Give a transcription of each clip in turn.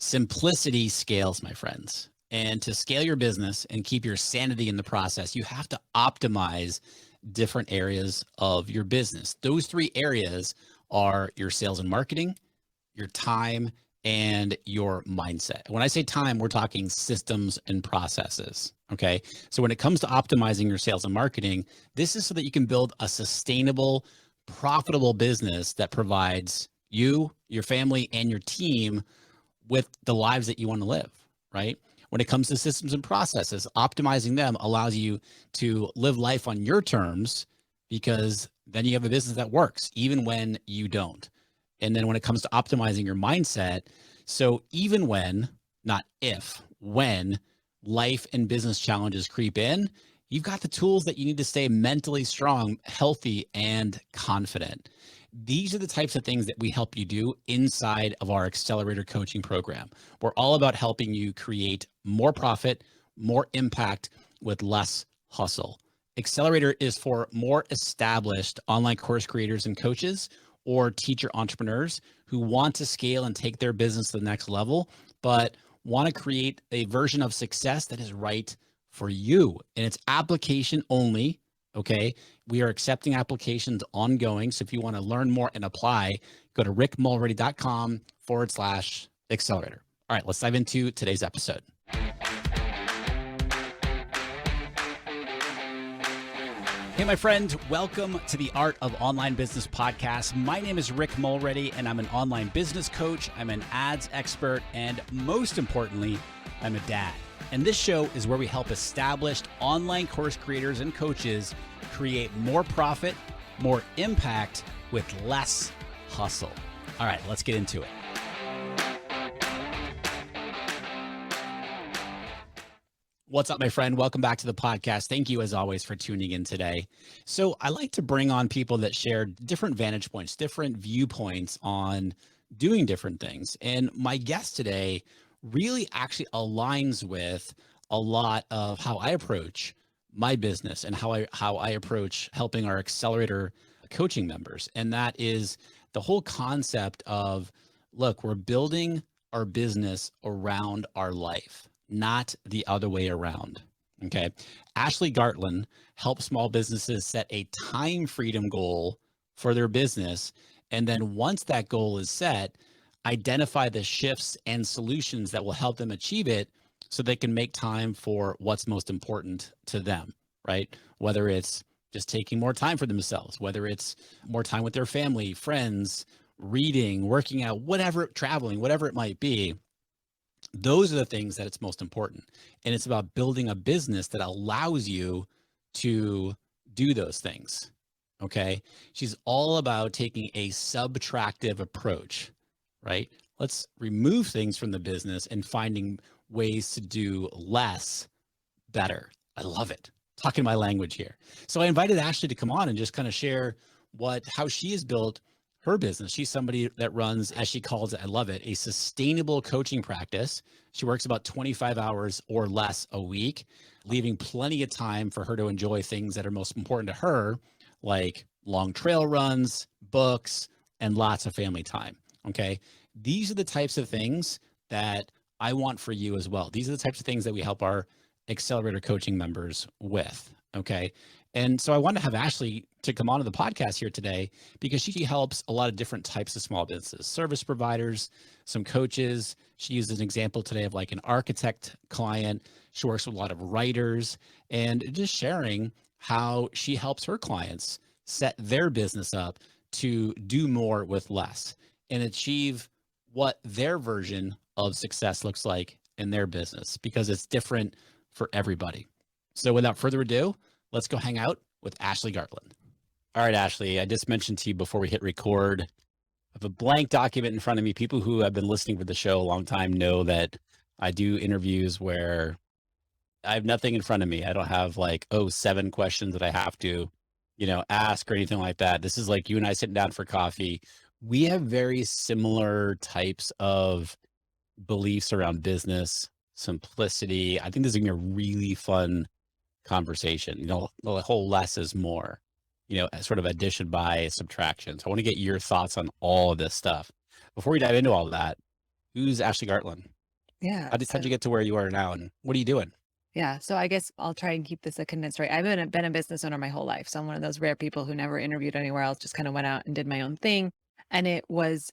Simplicity scales, my friends. And to scale your business and keep your sanity in the process, you have to optimize different areas of your business. Those three areas are your sales and marketing, your time, and your mindset. When I say time, we're talking systems and processes. Okay. So when it comes to optimizing your sales and marketing, this is so that you can build a sustainable, profitable business that provides you, your family, and your team with the lives that you want to live, right? When it comes to systems and processes, optimizing them allows you to live life on your terms, because then you have a business that works even when you don't. And then when it comes to optimizing your mindset, so even when, not if, when life and business challenges creep in, you've got the tools that you need to stay mentally strong, healthy, and confident. These are the types of things that we help you do inside of our Accelerator coaching program. We're all about helping you create more profit, more impact with less hustle. Accelerator is for more established online course creators and coaches or teacher entrepreneurs who want to scale and take their business to the next level, but want to create a version of success that is right for you. And it's application only. Okay. We are accepting applications ongoing. So if you want to learn more and apply, go to rickmulready.com/accelerator. All right, let's dive into today's episode. Hey, my friend, welcome to the Art of Online Business podcast. My name is Rick Mulready, and I'm an online business coach. I'm an ads expert, and most importantly, I'm a dad. And this show is where we help established online course creators and coaches create more profit, more impact with less hustle. All right, let's get into it. What's up, my friend? Welcome back to the podcast. Thank you, as always, for tuning in today. So I like to bring on people that share different vantage points, different viewpoints on doing different things. And my guest today really actually aligns with a lot of how I approach my business and how I approach helping our Accelerator coaching members. And that is the whole concept of, look, we're building our business around our life, not the other way around. Okay. Ashley Gartland helps small businesses set a time freedom goal for their business. And then once that goal is set, identify the shifts and solutions that will help them achieve it so they can make time for what's most important to them, right? Whether it's just taking more time for themselves, whether it's more time with their family, friends, reading, working out, whatever, traveling, whatever it might be. Those are the things that it's most important. And it's about building a business that allows you to do those things. Okay. She's all about taking a subtractive approach, right? Let's remove things from the business and finding ways to do less better. I love it. Talking my language here. So I invited Ashley to come on and just kind of share how she has built her business. She's somebody that runs, as she calls it, I love it, a sustainable coaching practice. She works about 25 hours or less a week, leaving plenty of time for her to enjoy things that are most important to her, like long trail runs, books, and lots of family time. Okay. These are the types of things that I want for you as well. These are the types of things that we help our Accelerator coaching members with. Okay. And so I wanted to have Ashley to come onto the podcast here today because she helps a lot of different types of small businesses, service providers, some coaches. She used an example today of like an architect client. She works with a lot of writers and just sharing how she helps her clients set their business up to do more with less and achieve what their version of success looks like in their business, because it's different for everybody. So without further ado, let's go hang out with Ashley Gartland. All right, Ashley, I just mentioned to you before we hit record, I have a blank document in front of me. People who have been listening for the show a long time know that I do interviews where I have nothing in front of me. I don't have like, 7 questions that I have to, ask or anything like that. This is like you and I sitting down for coffee. We have very similar types of beliefs around business, simplicity. I think this is gonna be a really fun conversation. The whole less is more, sort of addition by subtraction. So I want to get your thoughts on all of this stuff. Before we dive into all of that, who's Ashley Gartland? Yeah. How'd you So get to where you are now, and what are you doing? yeah. So I guess I'll try and keep this a condensed story. I've been a business owner my whole life. So I'm one of those rare people who never interviewed anywhere else, just kind of went out and did my own thing. And it was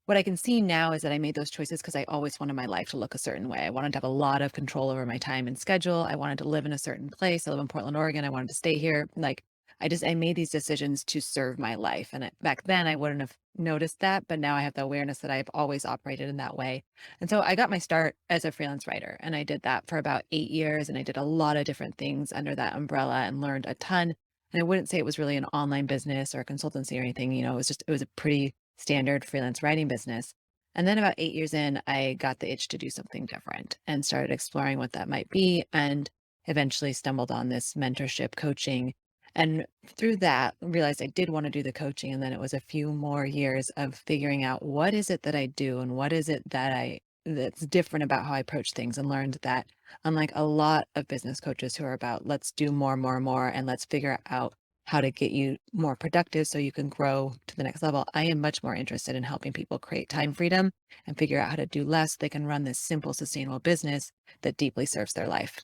what I can see now is that I made those choices because I always wanted my life to look a certain way. I wanted to have a lot of control over my time and schedule. I wanted to live in a certain place. I live in Portland, Oregon. I wanted to stay here. Like I made these decisions to serve my life. And back then I wouldn't have noticed that, but now I have the awareness that I've always operated in that way. And so I got my start as a freelance writer, and I did that for about 8 years. And I did a lot of different things under that umbrella and learned a ton. And I wouldn't say it was really an online business or a consultancy or anything. It was a pretty standard freelance writing business. And then about 8 years in, I got the itch to do something different and started exploring what that might be, and eventually stumbled on this mentorship coaching. And through that, realized I did want to do the coaching. And then it was a few more years of figuring out what is it that I do and what is it that's different about how I approach things, and learned that unlike a lot of business coaches who are about let's do more, more, more, and let's figure out how to get you more productive so you can grow to the next level, I am much more interested in helping people create time freedom and figure out how to do less. They can run this simple, sustainable business that deeply serves their life.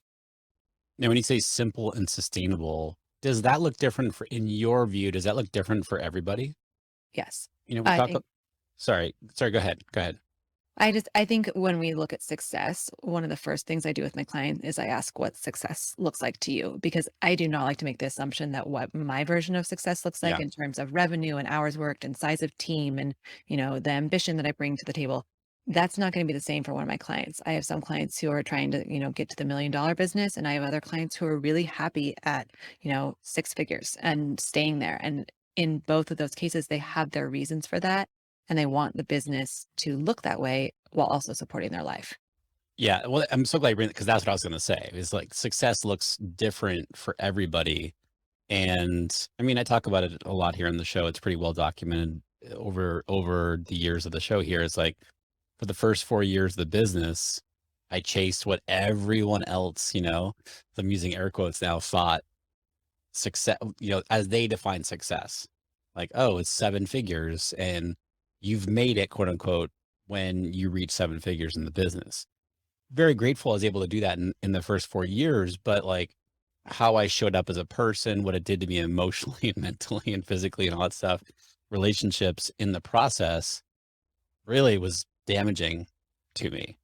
Now, when you say simple and sustainable, does that look different in your view? Does that look different for everybody? Yes. We I talk. think Sorry. Go ahead. Go ahead. I think when we look at success, one of the first things I do with my client is I ask what success looks like to you, because I do not like to make the assumption that what my version of success looks like Yeah. in terms of revenue and hours worked and size of team and, the ambition that I bring to the table, that's not going to be the same for one of my clients. I have some clients who are trying to, get to the $1 million business, and I have other clients who are really happy at, six figures and staying there. And in both of those cases, they have their reasons for that, and they want the business to look that way while also supporting their life. Yeah. Well, I'm so glad you bring it, because that's what I was going to say. Is like success looks different for everybody. And I mean, I talk about it a lot here on the show. It's pretty well documented over the years of the show here. It's like for the first 4 years of the business, I chased what everyone else, I'm using air quotes now, thought success, as they define success. Like, oh, it's seven figures and you've made it, quote unquote, when you reach seven figures in the business. Very grateful I was able to do that in the first 4 years, but like how I showed up as a person, what it did to me emotionally and mentally and physically and all that stuff, relationships in the process really was damaging to me.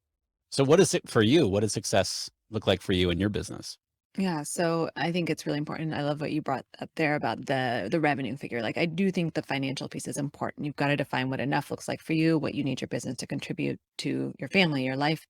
So what is it for you? What does success look like for you in your business? Yeah, so I think it's really important. I love what you brought up there about the revenue figure. Like I do think the financial piece is important. You've got to define what enough looks like for you, what you need your business to contribute to your family, your life.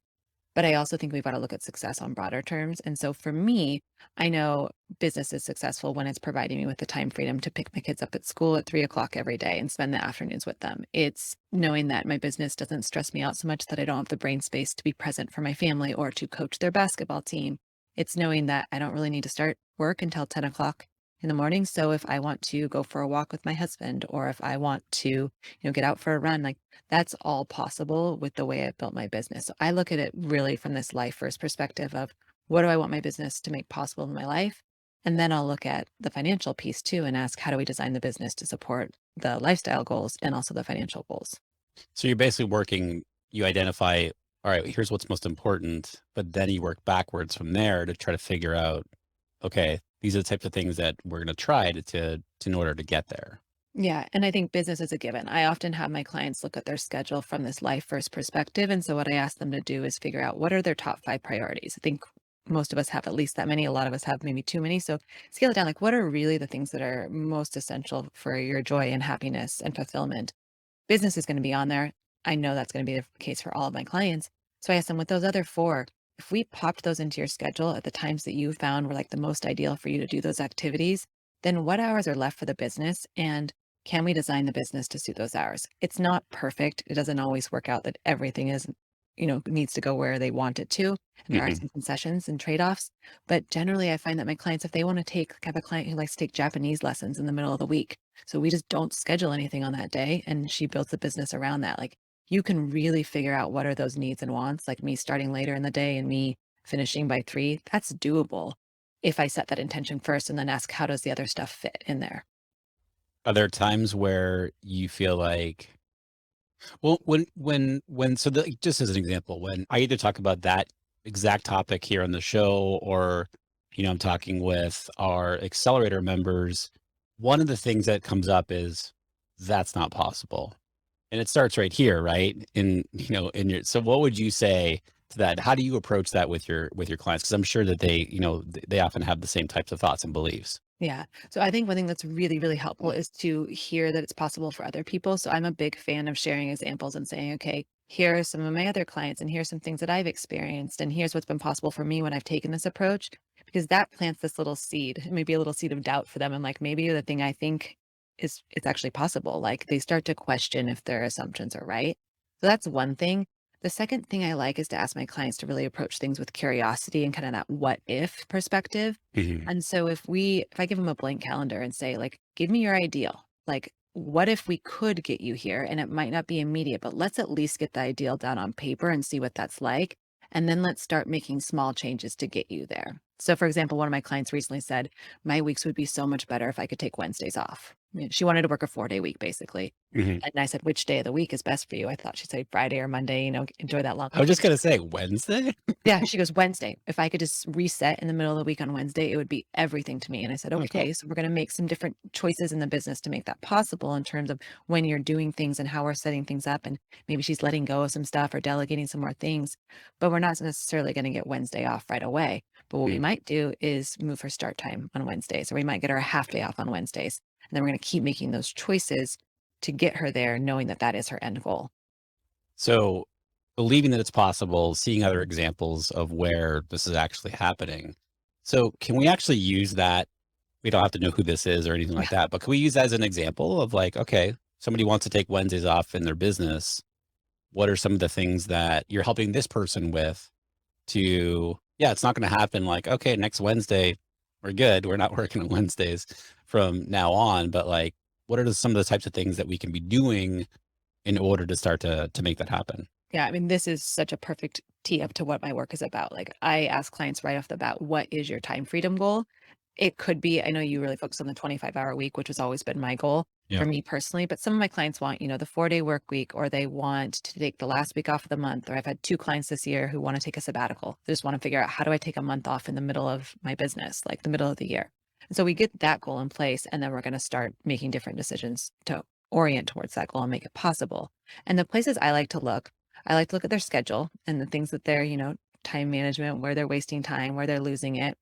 But I also think we've got to look at success on broader terms. And so for me, I know business is successful when it's providing me with the time freedom to pick my kids up at school at 3 o'clock every day and spend the afternoons with them. It's knowing that my business doesn't stress me out so much that I don't have the brain space to be present for my family or to coach their basketball team. It's knowing that I don't really need to start work until 10 o'clock in the morning. So if I want to go for a walk with my husband, or if I want to, get out for a run, like that's all possible with the way I've built my business. So I look at it really from this life first perspective of what do I want my business to make possible in my life? And then I'll look at the financial piece too and ask, how do we design the business to support the lifestyle goals and also the financial goals? So you're basically you identify, all right, here's what's most important, but then you work backwards from there to try to figure out, okay, these are the types of things that we're going to try in order to get there. Yeah. And I think business is a given. I often have my clients look at their schedule from this life first perspective. And so what I ask them to do is figure out what are their top five priorities. I think most of us have at least that many. A lot of us have maybe too many. So scale it down. Like, what are really the things that are most essential for your joy and happiness and fulfillment? Business is going to be on there. I know that's going to be the case for all of my clients. So I asked them, with those other four, if we popped those into your schedule at the times that you found were like the most ideal for you to do those activities, then what hours are left for the business? And can we design the business to suit those hours? It's not perfect. It doesn't always work out that everything is, needs to go where they want it to. And there are Hmm. some concessions and trade offs. But generally, I find that my clients, if they want to I have a client who likes to take Japanese lessons in the middle of the week. So we just don't schedule anything on that day. And she builds the business around that. Like you can really figure out what are those needs and wants, like me starting later in the day and me finishing by 3. That's doable if I set that intention first and then ask, how does the other stuff fit in there? Are there times where you feel like Well, so just as an example, when I either talk about that exact topic here on the show or, I'm talking with our accelerator members, one of the things that comes up is that's not possible. And it starts right here, right? So what would you say to that? How do you approach that with your clients? Because I'm sure that they often have the same types of thoughts and beliefs. Yeah. So I think one thing that's really, really helpful is to hear that it's possible for other people. So I'm a big fan of sharing examples and saying, okay, here are some of my other clients, and here's some things that I've experienced, and here's what's been possible for me when I've taken this approach, because that plants this little seed, maybe a little seed of doubt for them. And like, maybe the thing I think is it's actually possible. Like they start to question if their assumptions are right. So that's one thing. The second thing I like is to ask my clients to really approach things with curiosity and kind of that what if perspective. Mhm. And so if I give them a blank calendar and say, like, give me your ideal, like, what if we could get you here? And it might not be immediate, but let's at least get the ideal down on paper and see what that's like. And then let's start making small changes to get you there. So, for example, one of my clients recently said, my weeks would be so much better if I could take Wednesdays off. I mean, she wanted to work a 4-day week, basically. Mhm. And I said, which day of the week is best for you? I thought she'd say Friday or Monday, enjoy that long I was just weekend. gonna say Wednesday. Yeah, she goes, "Wednesday. If I could just reset in the middle of the week on Wednesday, it would be everything to me." And I said, Oh, cool. "Okay, so we're gonna make some different choices in the business to make that possible in terms of when you're doing things and how we're setting things up." And maybe she's letting go of some stuff or delegating some more things, but we're not necessarily gonna get Wednesday off right away. But what we Mm. might do is move her start time on Wednesdays, or we might get her a half day off on Wednesdays. And then we're gonna keep making those choices to get her there, knowing that that is her end goal. So, believing that it's possible, seeing other examples of where this is actually happening. So, can we actually use that? We don't have to know who this is or anything Yeah. like that, but can we use that as an example of like, okay, somebody wants to take Wednesdays off in their business. What are some of the things that you're helping this person with to, yeah, it's not going to happen like, okay, next Wednesday, we're good. We're not working on Wednesdays from now on, but like, what are some of the types of things that we can be doing in order to start to make that happen? Yeah, I mean, this is such a perfect tee up to what my work is about. Like, I ask clients right off the bat, what is your time freedom goal? It could be, I know you really focus on the 25-hour week, which has always been my goal Yeah. for me personally, but some of my clients want, the 4-day work week, or they want to take the last week off of the month. Or I've had two clients this year who want to take a sabbatical. They just want to figure out, how do I take a month off in the middle of my business, like the middle of the year? And so we get that goal in place, and then we're going to start making different decisions to orient towards that goal and make it possible. And the places I like to look at their schedule and the things that they're, time management, where they're wasting time, where they're losing it.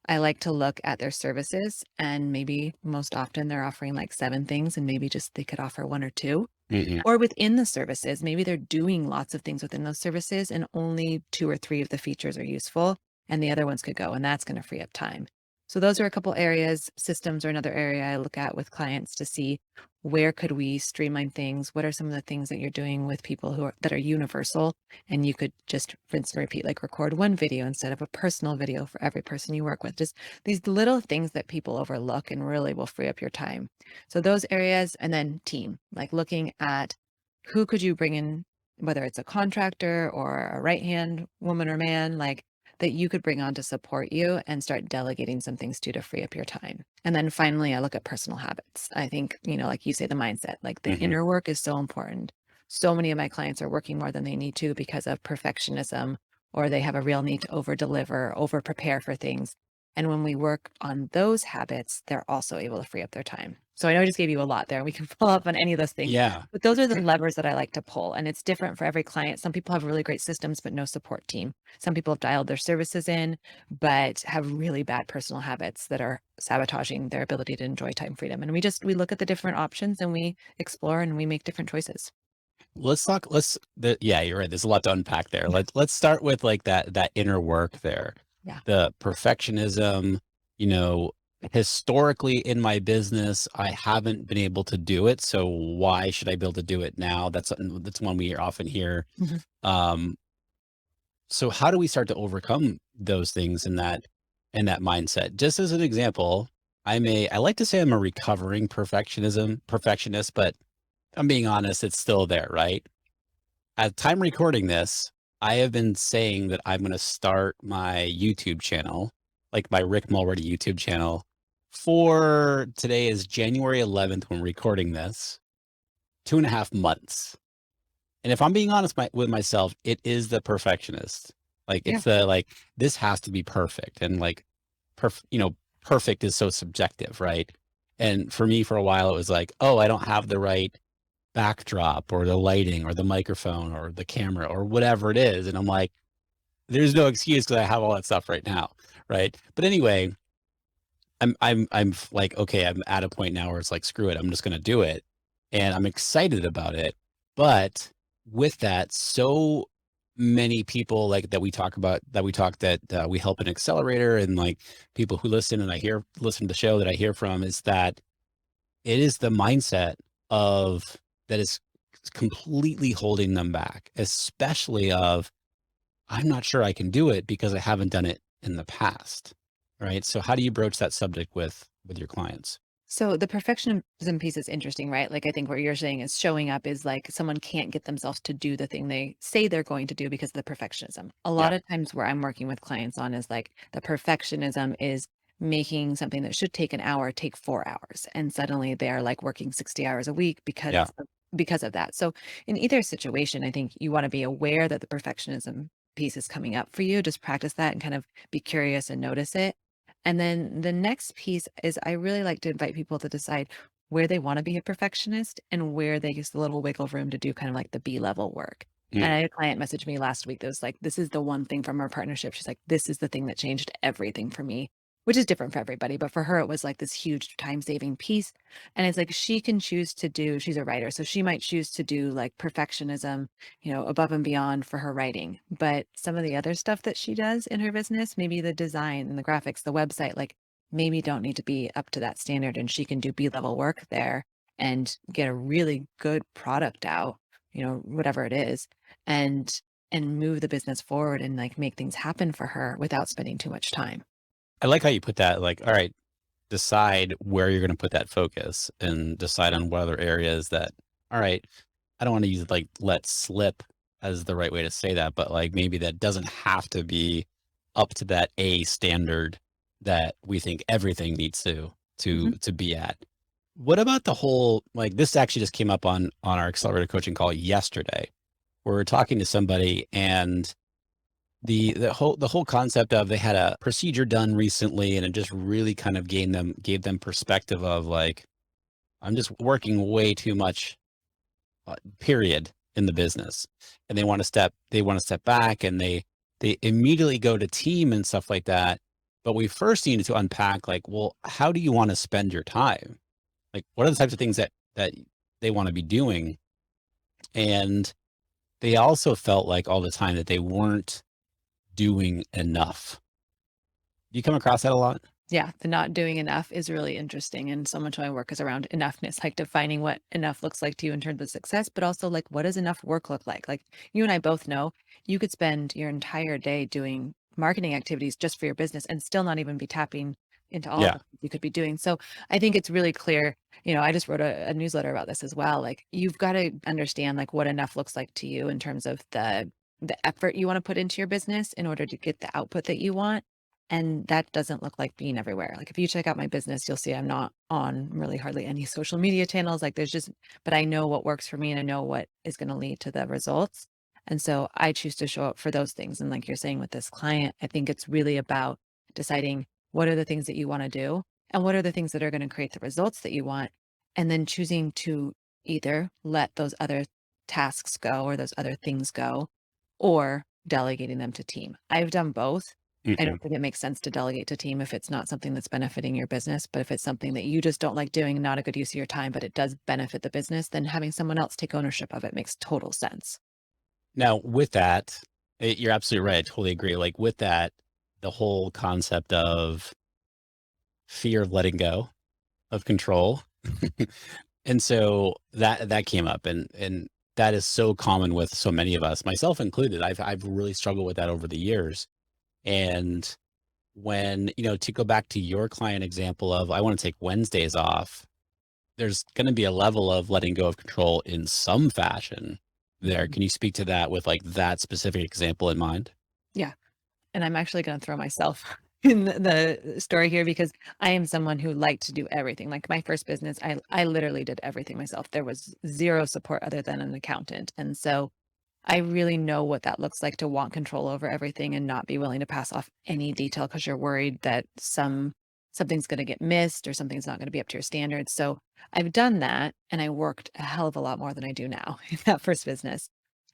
I like to look at their services, and maybe most often they're offering like 7 things, and maybe just they could offer 1 or 2. Mhm. Or within the services, maybe they're doing lots of things within those services and only 2 or 3 of the features are useful and the other ones could go, and that's going to free up time. So those are a couple areas. Systems are another area I look at with clients to see where could we streamline things? What are some of the things that you're doing with people that are universal, and you could just rinse and repeat, like record one video instead of a personal video for every person you work with. Just these little things that people overlook and really will free up your time. So those areas, and then team, like looking at who could you bring in, whether it's a contractor or a right hand woman or man, like that you could bring on to support you and start delegating some things to free up your time. And then finally, I look at personal habits. I think, like you say, the mindset, like the Mhm. inner work is so important. So many of my clients are working more than they need to because of perfectionism, or they have a real need to over deliver, over prepare for things. And when we work on those habits, they're also able to free up their time. So I know I just gave you a lot there. We can follow up on any of those things, Yeah. but those are the levers that I like to pull. And it's different for every client. Some people have really great systems, but no support team. Some people have dialed their services in, but have really bad personal habits that are sabotaging their ability to enjoy time freedom. And we look at the different options and we explore and we make different choices. Yeah, you're right. There's a lot to unpack there. Yeah. Let's start with like that inner work there. Yeah. The perfectionism, you know, historically in my business, I haven't been able to do it. So why should I be able to do it now? That's one we often hear. Mhm. Um, so how do we start to overcome those things in that mindset? Just as an example, I like to say I'm a recovering perfectionist, but I'm being honest, it's still there, right? At the time recording this, I have been saying that I'm going to start my YouTube channel, like my Rick Mulready YouTube channel, for today is January 11th when we're recording this, 2.5 months. And if I'm being honest with myself, it is the perfectionist. Like Yeah. it's the like this has to be perfect, and like perfect is so subjective, right? And for me, for a while, it was like, oh, I don't have the right backdrop or the lighting or the microphone or the camera or whatever it is, and I'm like, there's no excuse because I have all that stuff right now, right? But anyway, like, okay, I'm at a point now where it's like, screw it, I'm just gonna do it. And I'm excited about it. But with that, so many people like that we help an accelerator, and like people who listen and listen to the show that I hear from, is that it is the mindset of that is completely holding them back, especially of I'm not sure I can do it because I haven't done it in the past. Right. So how do you broach that subject with your clients? So the perfectionism piece is interesting, right? Like I think what you're saying is showing up is like someone can't get themselves to do the thing they say they're going to do because of the perfectionism. A Yeah. lot of times where I'm working with clients on is like the perfectionism is making something that should take an hour take 4 hours, and suddenly they're like working 60 hours a week Yeah. because of that. So in either situation, I think you want to be aware that the perfectionism piece is coming up for you. Just practice that and kind of be curious and notice it. And then the next piece is I really like to invite people to decide where they want to be a perfectionist and where they use a little wiggle room to do kind of like the B level work. And Mm. I had a client message me last week that was like, this is the one thing from our partnership. She's like, this is the thing that changed everything for me, which is different for everybody. But for her, it was like this huge time saving piece. And it's like she can choose to do, she's a writer. So she might choose to do like perfectionism, above and beyond for her writing. But some of the other stuff that she does in her business, maybe the design and the graphics, the website, like maybe don't need to be up to that standard. And she can do B-level work there and get a really good product out, whatever it is, and move the business forward and like make things happen for her without spending too much time. I like how you put that. Like, all right, decide where you're going to put that focus and decide on what other areas that, all right, I don't want to use like let slip as the right way to say that, but like maybe that doesn't have to be up to that A standard that we think everything needs Mhm. to be at. What about the whole, like this actually just came up on our accelerator coaching call yesterday, where we're talking to somebody, and the whole concept of they had a procedure done recently, and it just really kind of gave them perspective of like, I'm just working way too much, period, in the business, and they want to step back, and they immediately go to team and stuff like that. But we first needed to unpack, like, well, how do you want to spend your time? Like, what are the types of things that they want to be doing? And they also felt like all the time that they weren't doing enough. Do you come across that a lot? Yeah, the not doing enough is really interesting. And so much of my work is around enoughness, like defining what enough looks like to you in terms of success, but also like what does enough work look like? Like you and I both know you could spend your entire day doing marketing activities just for your business and still not even be tapping into all Yeah. the things you could be doing. So I think it's really clear. I just wrote a newsletter about this as well. Like you've got to understand like what enough looks like to you in terms of the effort you want to put into your business in order to get the output that you want, and that doesn't look like being everywhere. Like if you check out my business, you'll see I'm not on really hardly any social media channels. Like but I know what works for me and I know what is going to lead to the results. And so I choose to show up for those things. And like you're saying with this client, I think it's really about deciding what are the things that you want to do and what are the things that are going to create the results that you want. And then choosing to either let those other tasks go or those other things go, or delegating them to team. I've done both. I Mhm. don't think it makes sense to delegate to team if it's not something that's benefiting your business, but if it's something that you just don't like doing, not a good use of your time, but it does benefit the business, then having someone else take ownership of it makes total sense. Now, with that, you're absolutely right. I totally agree. Like with that, the whole concept of fear of letting go of control. And so that came up, and that is so common with so many of us, myself included. I've really struggled with that over the years. And when, to go back to your client example of I want to take Wednesdays off, there's going to be a level of letting go of control in some fashion there. Mhm. Can you speak to that with like that specific example in mind? Yeah. And I'm actually going to throw myself in the story here because I am someone who liked to do everything. Like my first business, I literally did everything myself. There was zero support other than an accountant. And so I really know what that looks like to want control over everything and not be willing to pass off any detail because you're worried that something's going to get missed or something's not going to be up to your standards. So I've done that and I worked a hell of a lot more than I do now in that first business.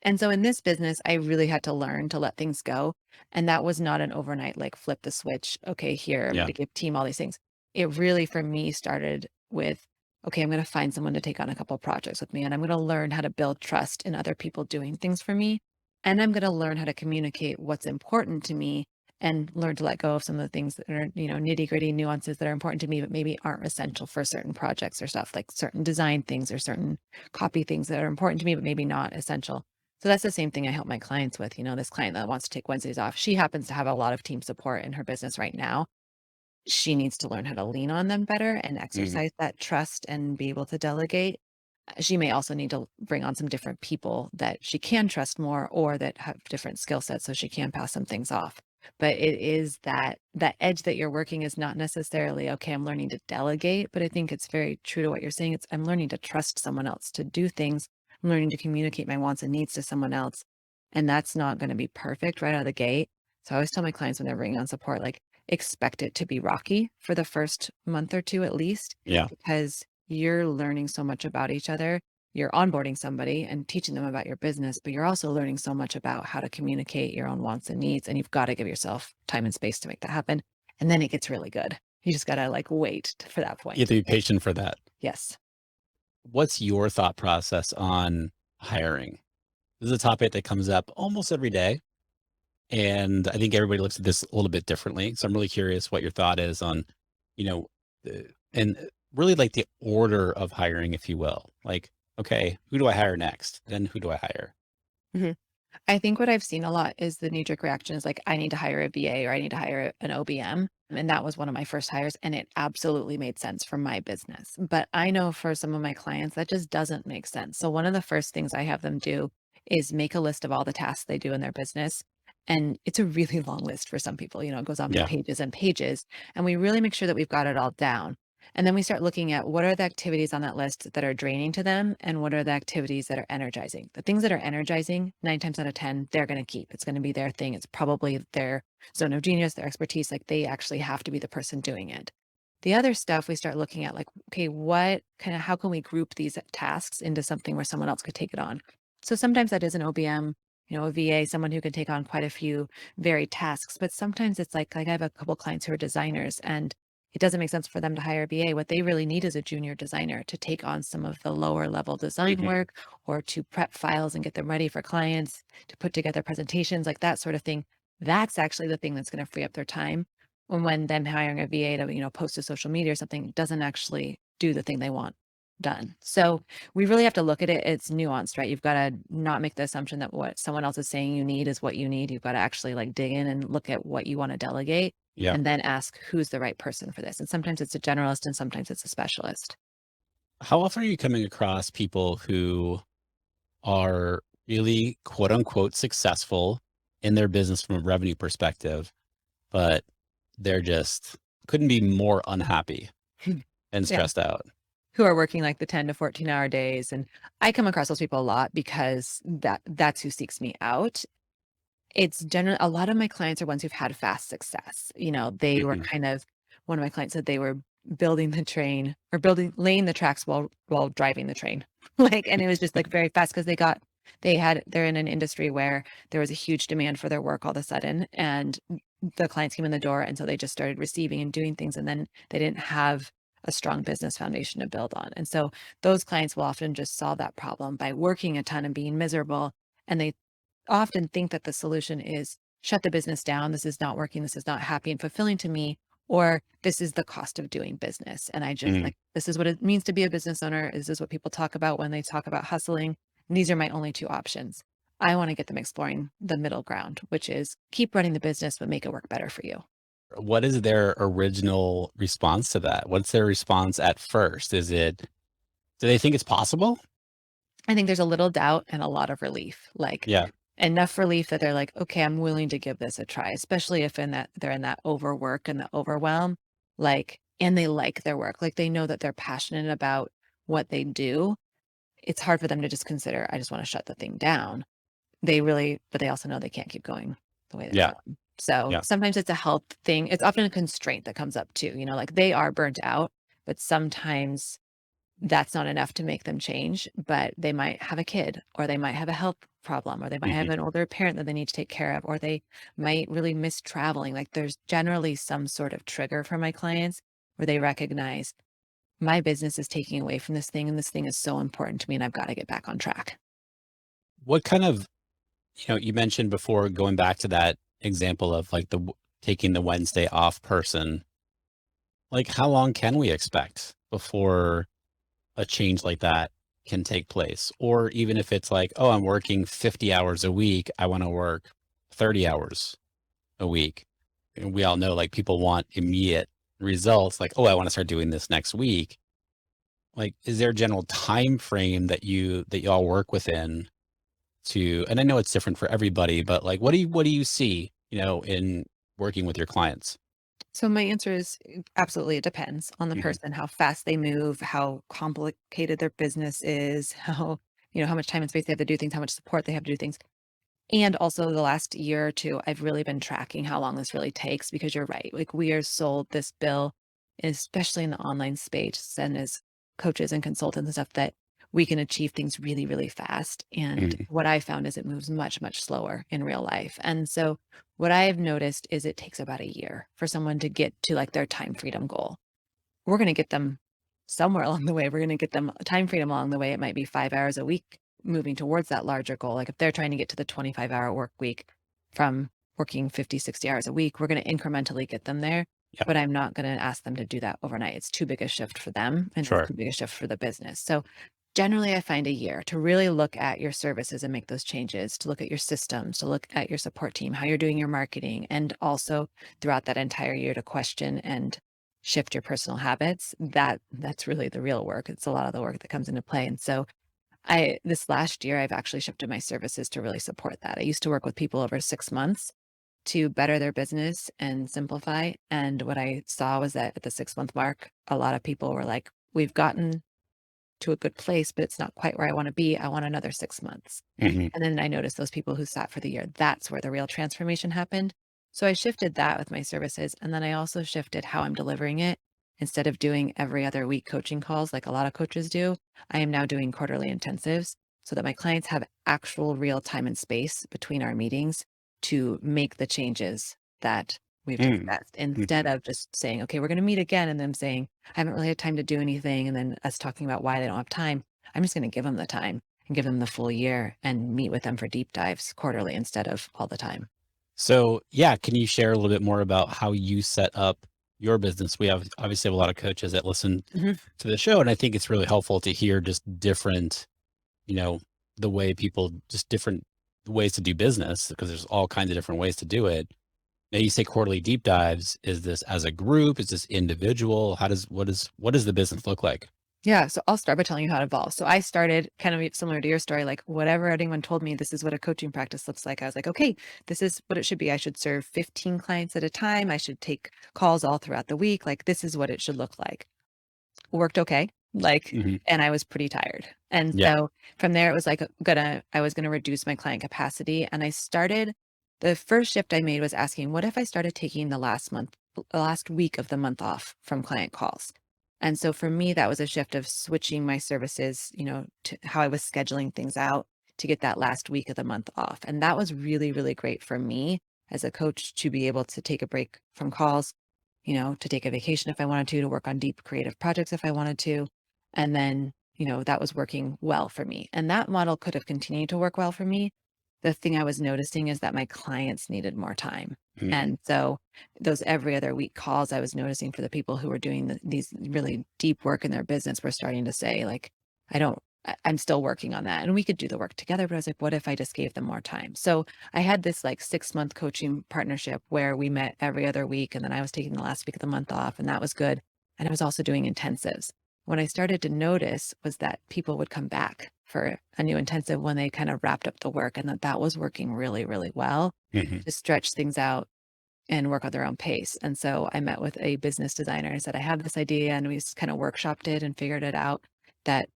And so in this business, I really had to learn to let things go. And that was not an overnight, like flip the switch. Okay, here, I'm going Yeah. to give team all these things. It really, for me, started with, okay, I'm going to find someone to take on a couple of projects with me. And I'm going to learn how to build trust in other people doing things for me. And I'm going to learn how to communicate what's important to me and learn to let go of some of the things that are, nitty gritty nuances that are important to me, but maybe aren't essential for certain projects or stuff, like certain design things or certain copy things that are important to me, but maybe not essential. So that's the same thing I help my clients with. This client that wants to take Wednesdays off, she happens to have a lot of team support in her business right now. She needs to learn how to lean on them better and Mhm. exercise that trust and be able to delegate. She may also need to bring on some different people that she can trust more or that have different skill sets so she can pass some things off. But it is that edge that you're working is not necessarily, okay, I'm learning to delegate, but I think it's very true to what you're saying. It's I'm learning to trust someone else to do things. I'm learning to communicate my wants and needs to someone else. And that's not going to be perfect right out of the gate. So I always tell my clients when they're bringing on support, like expect it to be rocky for the first month or two at least, Yeah. because you're learning so much about each other. You're onboarding somebody and teaching them about your business, but you're also learning so much about how to communicate your own wants and needs. And you've got to give yourself time and space to make that happen. And then it gets really good. You just got to like wait for that You have point. to be patient for that. Yes. What's your thought process on hiring? This is a topic that comes up almost every day. And I think everybody looks at this a little bit differently. So I'm really curious what your thought is on, you know, really like the order of hiring, if you will. Like, okay, who do I hire next? Then who do I hire? Mhm. I think what I've seen a lot is the knee jerk reaction is like, I need to hire a VA or I need to hire an OBM. And that was one of my first hires. And it absolutely made sense for my business. But I know for some of my clients, that just doesn't make sense. So one of the first things I have them do is make a list of all the tasks they do in their business. And it's a really long list for some people, it goes on for Yeah. pages and pages. And we really make sure that we've got it all down. And then we start looking at what are the activities on that list that are draining to them and what are the activities that are energizing. The things that are energizing, 9 times out of 10, they're going to keep. It's going to be their thing. It's probably their zone of genius, their expertise. Like they actually have to be the person doing it. The other stuff we start looking at, like, okay, how can we group these tasks into something where someone else could take it on? So sometimes that is an OBM, a VA, someone who can take on quite a few varied tasks. But sometimes it's like I have a couple clients who are designers and it doesn't make sense for them to hire a BA. What they really need is a junior designer to take on some of the lower level design Mhm. work or to prep files and get them ready for clients, to put together presentations, like that sort of thing. That's actually the thing that's going to free up their time. When them hiring a VA to, post to social media or something doesn't actually do the thing they want done. So we really have to look at it. It's nuanced, right? You've got to not make the assumption that what someone else is saying you need is what you need. You've got to actually like dig in and look at what you want to delegate Yeah. and then ask who's the right person for this. And sometimes it's a generalist and sometimes it's a specialist. How often are you coming across people who are really quote unquote successful in their business from a revenue perspective, but they're just couldn't be more unhappy and Yeah. stressed out? Who are working like the 10 to 14-hour days. And I come across those people a lot because that's who seeks me out. It's generally a lot of my clients are ones who've had fast success. They were Mhm. kind of one of my clients said they were building the train or laying the tracks while driving the train. Like, and it was just like very fast because they're in an industry where there was a huge demand for their work all of a sudden. And the clients came in the door. And so they just started receiving and doing things. And then they didn't have a strong business foundation to build on. And so those clients will often just solve that problem by working a ton and being miserable. And they often think that the solution is shut the business down. This is not working. This is not happy and fulfilling to me. Or this is the cost of doing business. And I just Mm. like, this is what it means to be a business owner. This is what people talk about when they talk about hustling. And these are my only two options. I want to get them exploring the middle ground, which is keep running the business, but make it work better for you. What is their original response to that? What's their response at first? Do they think it's possible? I think there's a little doubt and a lot of relief. Like, Yeah. enough relief that they're like, okay, I'm willing to give this a try, especially if in that they're in that overwork and the overwhelm, like, and they like their work, like they know that they're passionate about what they do. It's hard for them to just consider, I just want to shut the thing down. They really, but they also know they can't keep going the way they're Yeah. going. So Yeah. sometimes it's a health thing. It's often a constraint that comes up too, like they are burnt out, but sometimes that's not enough to make them change, but they might have a kid, or they might have a health problem, or they might have Mhm. an older parent that they need to take care of, or they might really miss traveling. Like there's generally some sort of trigger for my clients where they recognize my business is taking away from this thing, and this thing is so important to me, and I've got to get back on track. What kind of, you mentioned before, going back to that example of like taking the Wednesday off person, like how long can we expect before a change like that can take place? Or even if it's like, oh, I'm working 50 hours a week, I want to work 30 hours a week. And we all know like people want immediate results, like, oh, I want to start doing this next week. Like, is there a general time frame that you all work within to, and I know it's different for everybody, but like what do you see, in working with your clients? So my answer is absolutely it depends on the Hmm. person, how fast they move, how complicated their business is, how much time and space they have to do things, how much support they have to do things. And also the last year or 2, I've really been tracking how long this really takes, because you're right. Like we are sold this bill, especially in the online space and as coaches and consultants and stuff, that we can achieve things really, really fast. And Hmm. what I found is it moves much, much slower in real life. And so what I've noticed is it takes about a year for someone to get to like their time freedom goal. We're going to get them somewhere along the way. We're going to get them time freedom along the way. It might be 5 hours a week moving towards that larger goal. Like if they're trying to get to the 25-hour work week from working 50, 60 hours a week, we're going to incrementally get them there. Yeah, But I'm not going to ask them to do that overnight. It's too big a shift for them, and it's sure. too big a shift for the business. So generally, I find a year to really look at your services and make those changes, to look at your systems, to look at your support team, how you're doing your marketing, and also throughout that entire year to question and shift your personal habits. That's really the real work. It's a lot of the work that comes into play. And so I this last year I've actually shifted my services to really support that. I used to work with people over 6 months to better their business and simplify. And what I saw was that at the 6-month mark, a lot of people were like, we've gotten to a good place, but it's not quite where I want to be. I want another 6 months. Hmm. And then I noticed those people who sat for the year, that's where the real transformation happened. So I shifted that with my services. And then I also shifted how I'm delivering it. Instead of doing every other week coaching calls like a lot of coaches do, I am now doing quarterly intensives so that my clients have actual real time and space between our meetings to make the changes that we've Mm. discussed, instead Hmm. of just saying, okay, we're going to meet again, and them saying, I haven't really had time to do anything, and then us talking about why they don't have time. I'm just going to give them the time and give them the full year and meet with them for deep dives quarterly instead of all the time. So, yeah, can you share a little bit more about how you set up your business? We have obviously have a lot of coaches that listen Mhm. to the show, and I think it's really helpful to hear just different, you know, the way people just different ways to do business, because there's all kinds of different ways to do it. Now you say quarterly deep dives. Is this as a group? Is this individual? What does the business look like? Yeah, so I'll start by telling you how it evolved. So I started kind of similar to your story, like whatever anyone told me, this is what a coaching practice looks like. I was like, okay, this is what it should be. I should serve 15 clients at a time. I should take calls all throughout the week. Like this is what it should look like. Worked okay, like, Hmm. and I was pretty tired. And Yeah. so from there, it was like I was gonna reduce my client capacity. And I started the first shift I made was asking, what if I started taking the last week of the month off from client calls? And so for me, that was a shift of switching my services, to how I was scheduling things out to get that last week of the month off. And that was really, really great for me as a coach to be able to take a break from calls, to take a vacation if I wanted to work on deep creative projects if I wanted to. And then, that was working well for me. And that model could have continued to work well for me. The thing I was noticing is that my clients needed more time. Mm. And so those every other week calls I was noticing for the people who were doing these really deep work in their business were starting to say, like, I'm still working on that. And we could do the work together. But I was like, what if I just gave them more time? So I had this like 6-month coaching partnership where we met every other week. And then I was taking the last week of the month off, and that was good. And I was also doing intensives what I started to notice was that people would come back for a new intensive when they kind of wrapped up the work, and that was working really, really well Hmm. to stretch things out and work at their own pace. And so I met with a business designer and said, I have this idea, and we kind of workshopped it and figured it out that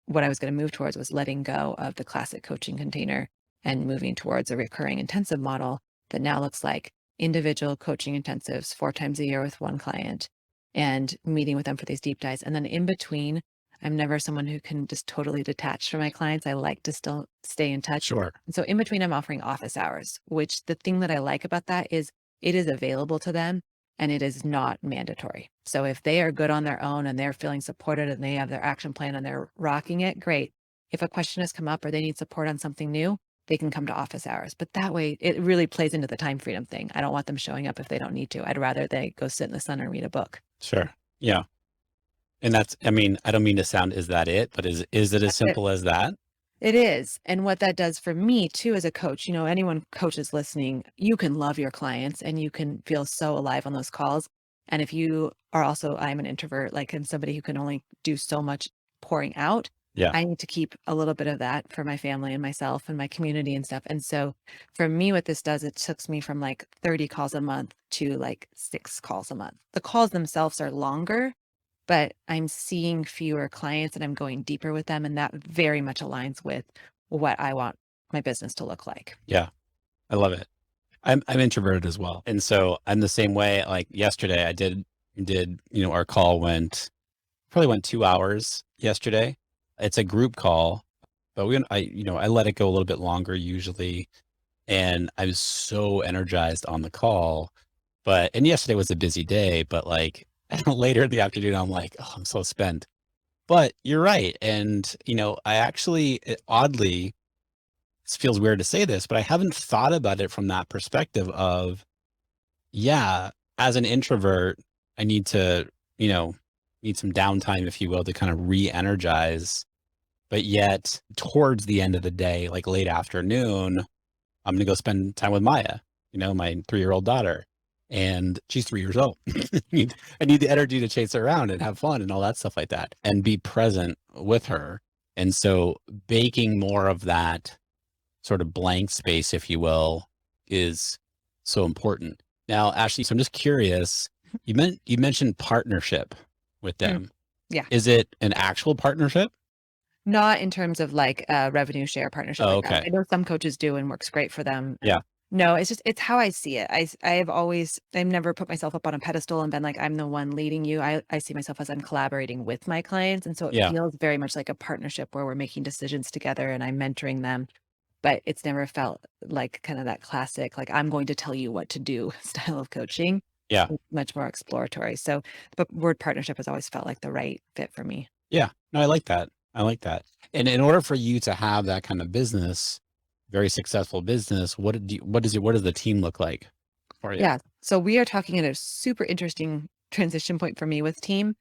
what I was going to move towards was letting go of the classic coaching container and moving towards a recurring intensive model that now looks like individual coaching intensives 4 times a year with one client and meeting with them for these deep dives. And then in between, I'm never someone who can just totally detach from my clients. I like to still stay in touch. Sure. And so in between, I'm offering office hours, which the thing that I like about that is it is available to them and it is not mandatory. So if they are good on their own and they're feeling supported and they have their action plan and they're rocking it, great. If a question has come up or they need support on something new, they can come to office hours. But that way it really plays into the time freedom thing. I don't want them showing up if they don't need to. I'd rather they go sit in the sun and read a book. Sure. Yeah. And that's, I mean, I don't mean to sound, is that it? But is it as That's it. simple as that? It is. And what that does for me too as a coach, anyone coaches listening, you can love your clients and you can feel so alive on those calls. And if you are also, I'm an introvert, like, and somebody who can only do so much pouring out, Yeah. I need to keep a little bit of that for my family and myself and my community and stuff. And so for me, what this does, it took me from like 30 calls a month to like 6 calls a month. The calls themselves are longer, but I'm seeing fewer clients and I'm going deeper with them. And that very much aligns with what I want my business to look like. Yeah. I love it. I'm introverted as well. And so I'm the same way. Like yesterday our call probably went 2 hours yesterday. It's a group call, but I let it go a little bit longer usually. And I was so energized on the call, and yesterday was a busy day, but like later in the afternoon, I'm like, oh, I'm so spent, but you're right. And, I actually, oddly, it feels weird to say this, but I haven't thought about it from that perspective of, yeah, as an introvert, I need some downtime, if you will, to kind of re-energize. But yet towards the end of the day, like late afternoon, I'm gonna go spend time with Maya, my 3-year-old daughter. And she's 3 years old. I need the energy to chase her around and have fun and all that stuff like that and be present with her. And so baking more of that sort of blank space, if you will, is so important. Now, Ashley, so I'm just curious, you mentioned partnership with Mm, them. yeah. Is it an actual partnership? Not in terms of like a revenue share partnership Oh, like that. okay. I know some coaches do and works great for them. Yeah. No, it's how I see it. I've never put myself up on a pedestal and been like, I'm the one leading you. I see myself as I'm collaborating with my clients. And so it Yeah. feels very much like a partnership where we're making decisions together and I'm mentoring them. But it's never felt like kind of that classic, like I'm going to tell you what to do style of coaching. Yeah. It's much more exploratory. So the word partnership has always felt like the right fit for me. Yeah. No, I like that. I like that. And in order for you to have that kind of business, very successful business, what does the team look like for you? Yeah. So we are talking at a super interesting transition point for me with team.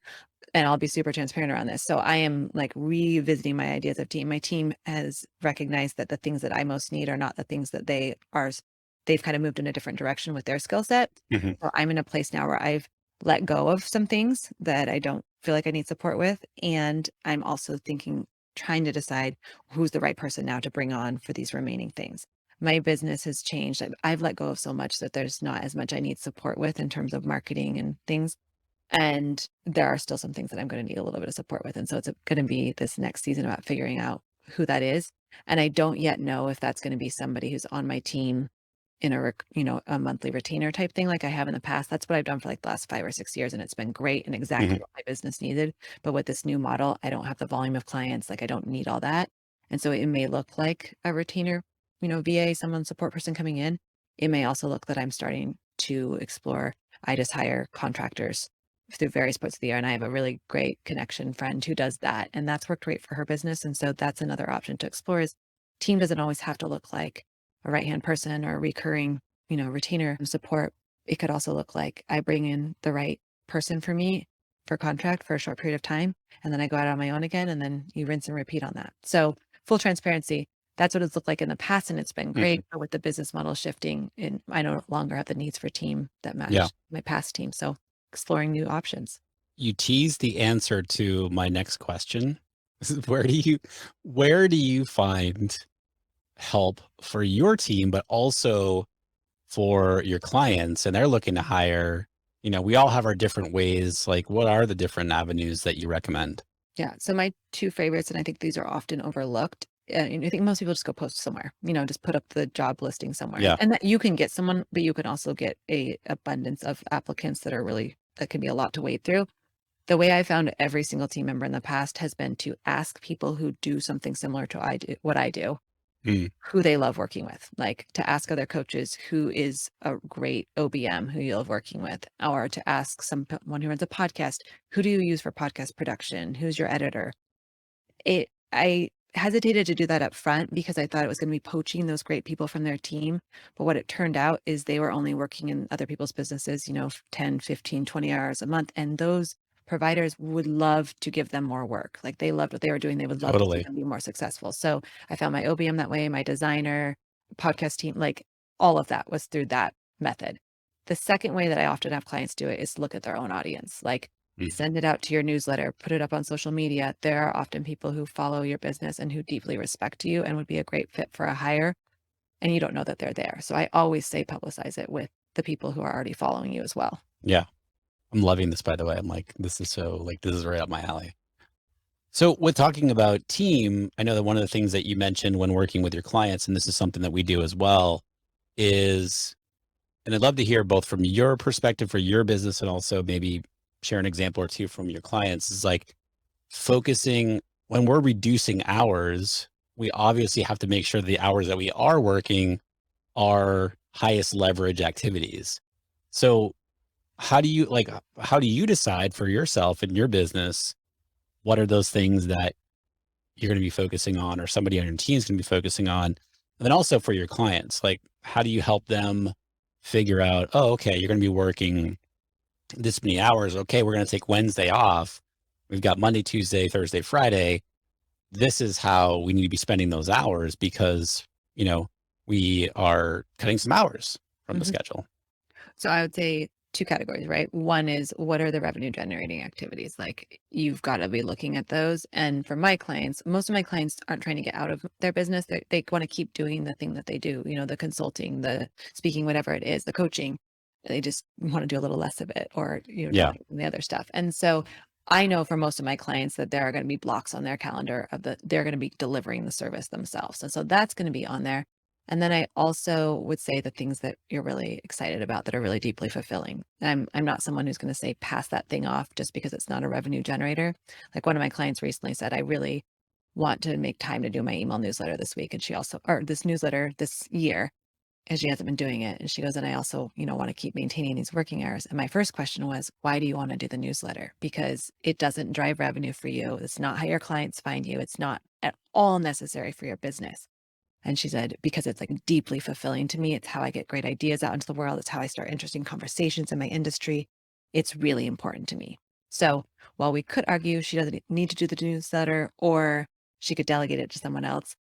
And I'll be super transparent around this. So I am like revisiting my ideas of team. My team has recognized that the things that I most need are not the things that they've kind of moved in a different direction with their skill set. Mhm. So I'm in a place now where I've let go of some things that I don't feel like I need support with. And I'm also trying to decide who's the right person now to bring on for these remaining things. My business has changed. I've let go of so much that there's not as much I need support with in terms of marketing and things. And there are still some things that I'm going to need a little bit of support with. And so it's going to be this next season about figuring out who that is. And I don't yet know if that's going to be somebody who's on my team in a monthly retainer type thing like I have in the past. That's what I've done for like the last 5 or 6 years. And it's been great and exactly Mhm. what my business needed. But with this new model, I don't have the volume of clients. Like I don't need all that. And so it may look like a retainer, VA, someone support person coming in. It may also look that I'm starting to explore. I just hire contractors through various parts of the year. And I have a really great connection friend who does that. And that's worked great for her business. And so that's another option to explore is team doesn't always have to look like a right-hand person or a recurring, retainer support. It could also look like I bring in the right person for me for contract for a short period of time. And then I go out on my own again. And then you rinse and repeat on that. So full transparency, that's what it's looked like in the past. And it's been Mhm. great. But with the business model shifting, and I no longer have the needs for team that Yeah. match my past team. So exploring new options. You teased the answer to my next question. Where do you find help for your team, but also for your clients and they're looking to hire? We all have our different ways. Like, what are the different avenues that you recommend? Yeah. So my two favorites, and I think these are often overlooked. And I think most people just go post somewhere, just put up the job listing somewhere, Yeah, and that you can get someone, but you can also get a abundance of applicants that can be a lot to wade through. The way I found every single team member in the past has been to ask people who do something similar to what I do, mm, who they love working with, like to ask other coaches who is a great OBM who you love working with, or to ask someone who runs a podcast, who do you use for podcast production? Who's your editor? I hesitated to do that up front because I thought it was gonna be poaching those great people from their team, but what it turned out is they were only working in other people's businesses, 10, 15, 20 hours a month, and those providers would love to give them more work. Like, they loved what they were doing, they would love to see totally. them be more successful. So, I found my OBM that way, my designer, podcast team, like, all of that was through that method. The second way that I often have clients do it is look at their own audience. Like, Mm, send it out to your newsletter, put it up on social media. There are often people who follow your business and who deeply respect you and would be a great fit for a hire, and you don't know that they're there. So I always say publicize it with the people who are already following you as well. yeah, I'm loving this, by the way. I'm like, this is right up my alley. So, with talking about team, I know that one of the things that you mentioned when working with your clients, and this is something that we do as well, is, and I'd love to hear both from your perspective for your business and also maybe share an example or two from your clients, is like focusing when we're reducing hours, we obviously have to make sure the hours that we are working are highest leverage activities. So, how do you decide for yourself and your business what are those things that you're going to be focusing on or somebody on your team is going to be focusing on? And then also for your clients, like, how do you help them figure out, oh, okay, you're going to be working this many hours. Okay, we're going to take Wednesday off. We've got Monday, Tuesday, Thursday, Friday. This is how we need to be spending those hours because, you know, we are cutting some hours from the Mhm. schedule. So I would say two categories, right? One is, what are the revenue generating activities? Like, you've got to be looking at those. And for my clients, most of my clients aren't trying to get out of their business. They want to keep doing the thing that they do, the consulting, the speaking, whatever it is, the coaching. They just want to do a little less of it, or, Yeah. delegate the other stuff. And so I know for most of my clients that there are going to be blocks on their calendar they're going to be delivering the service themselves. And so that's going to be on there. And then I also would say the things that you're really excited about that are really deeply fulfilling. I'm not someone who's going to say pass that thing off just because it's not a revenue generator. Like, one of my clients recently said, I really want to make time to do my email newsletter this week. And she also, or this newsletter this year, and she hasn't been doing it. And she goes, and I also, want to keep maintaining these working hours. And my first question was, why do you want to do the newsletter? Because it doesn't drive revenue for you. It's not how your clients find you. It's not at all necessary for your business. And she said, because it's like deeply fulfilling to me. It's how I get great ideas out into the world. It's how I start interesting conversations in my industry. It's really important to me. So while we could argue she doesn't need to do the newsletter, or she could delegate it to someone else,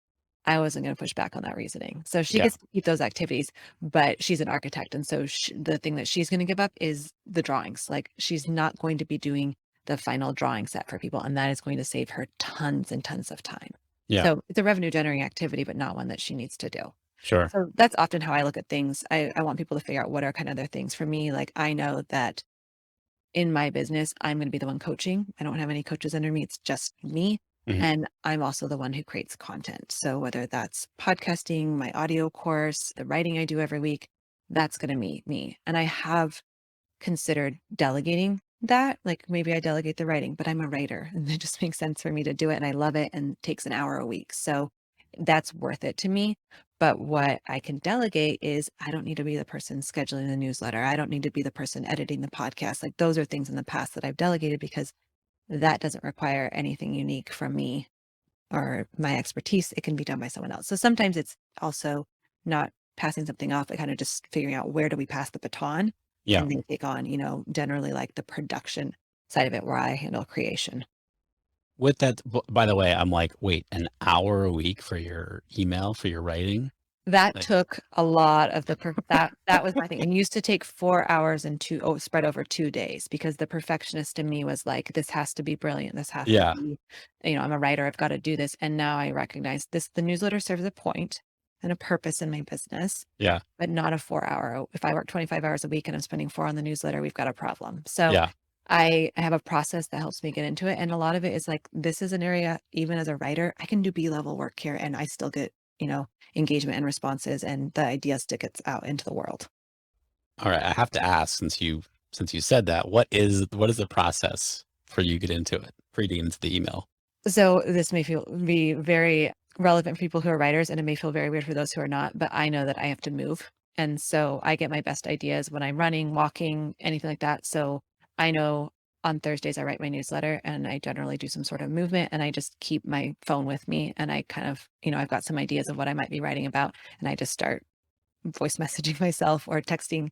I wasn't going to push back on that reasoning. So she Yeah. gets to keep those activities, but she's an architect. And so the thing that she's going to give up is the drawings. Like, she's not going to be doing the final drawing set for people. And that is going to save her tons and tons of time. Yeah. So it's a revenue generating activity, but not one that she needs to do. Sure. So that's often how I look at things. I want people to figure out what are kind of their things for me. Like, I know that in my business, I'm going to be the one coaching. I don't have any coaches under me. It's just me. Mhm. And I'm also the one who creates content. So whether that's podcasting, my audio course, the writing I do every week, that's going to be me. And I have considered delegating that. Like, maybe I delegate the writing, but I'm a writer and it just makes sense for me to do it. And I love it, and it takes an hour a week. So that's worth it to me. But what I can delegate is, I don't need to be the person scheduling the newsletter. I don't need to be the person editing the podcast. Like, those are things in the past that I've delegated because that doesn't require anything unique from me or my expertise. It can be done by someone else. So sometimes it's also not passing something off, but kind of just figuring out, where do we pass the baton, Yeah. and they take on, generally like the production side of it, where I handle creation. With that, by the way, I'm like, wait, an hour a week for your email, for your writing? That Like, took a lot of that was my thing. It used to take 4 hours and spread over 2 days because the perfectionist in me was like, "This has to be brilliant. This has to yeah, be, I'm a writer. I've got to do this." And now I recognize the newsletter serves a point and a purpose in my business, yeah, but not a 4 hour. If I work 25 hours a week and I'm spending 4 on the newsletter, we've got a problem. So yeah. I have a process that helps me get into it. And a lot of it is like, this is an area, even as a writer, I can do B-level work here and I still get, engagement and responses and the idea still gets out into the world. All right. I have to ask, since you said that, what is the process for you to get into it, for you to get into the email? So this may be very relevant for people who are writers, and it may feel very weird for those who are not, but I know that I have to move. And so I get my best ideas when I'm running, walking, anything like that. So I know on Thursdays I write my newsletter and I generally do some sort of movement and I just keep my phone with me and I kind of, I've got some ideas of what I might be writing about and I just start voice messaging myself or texting,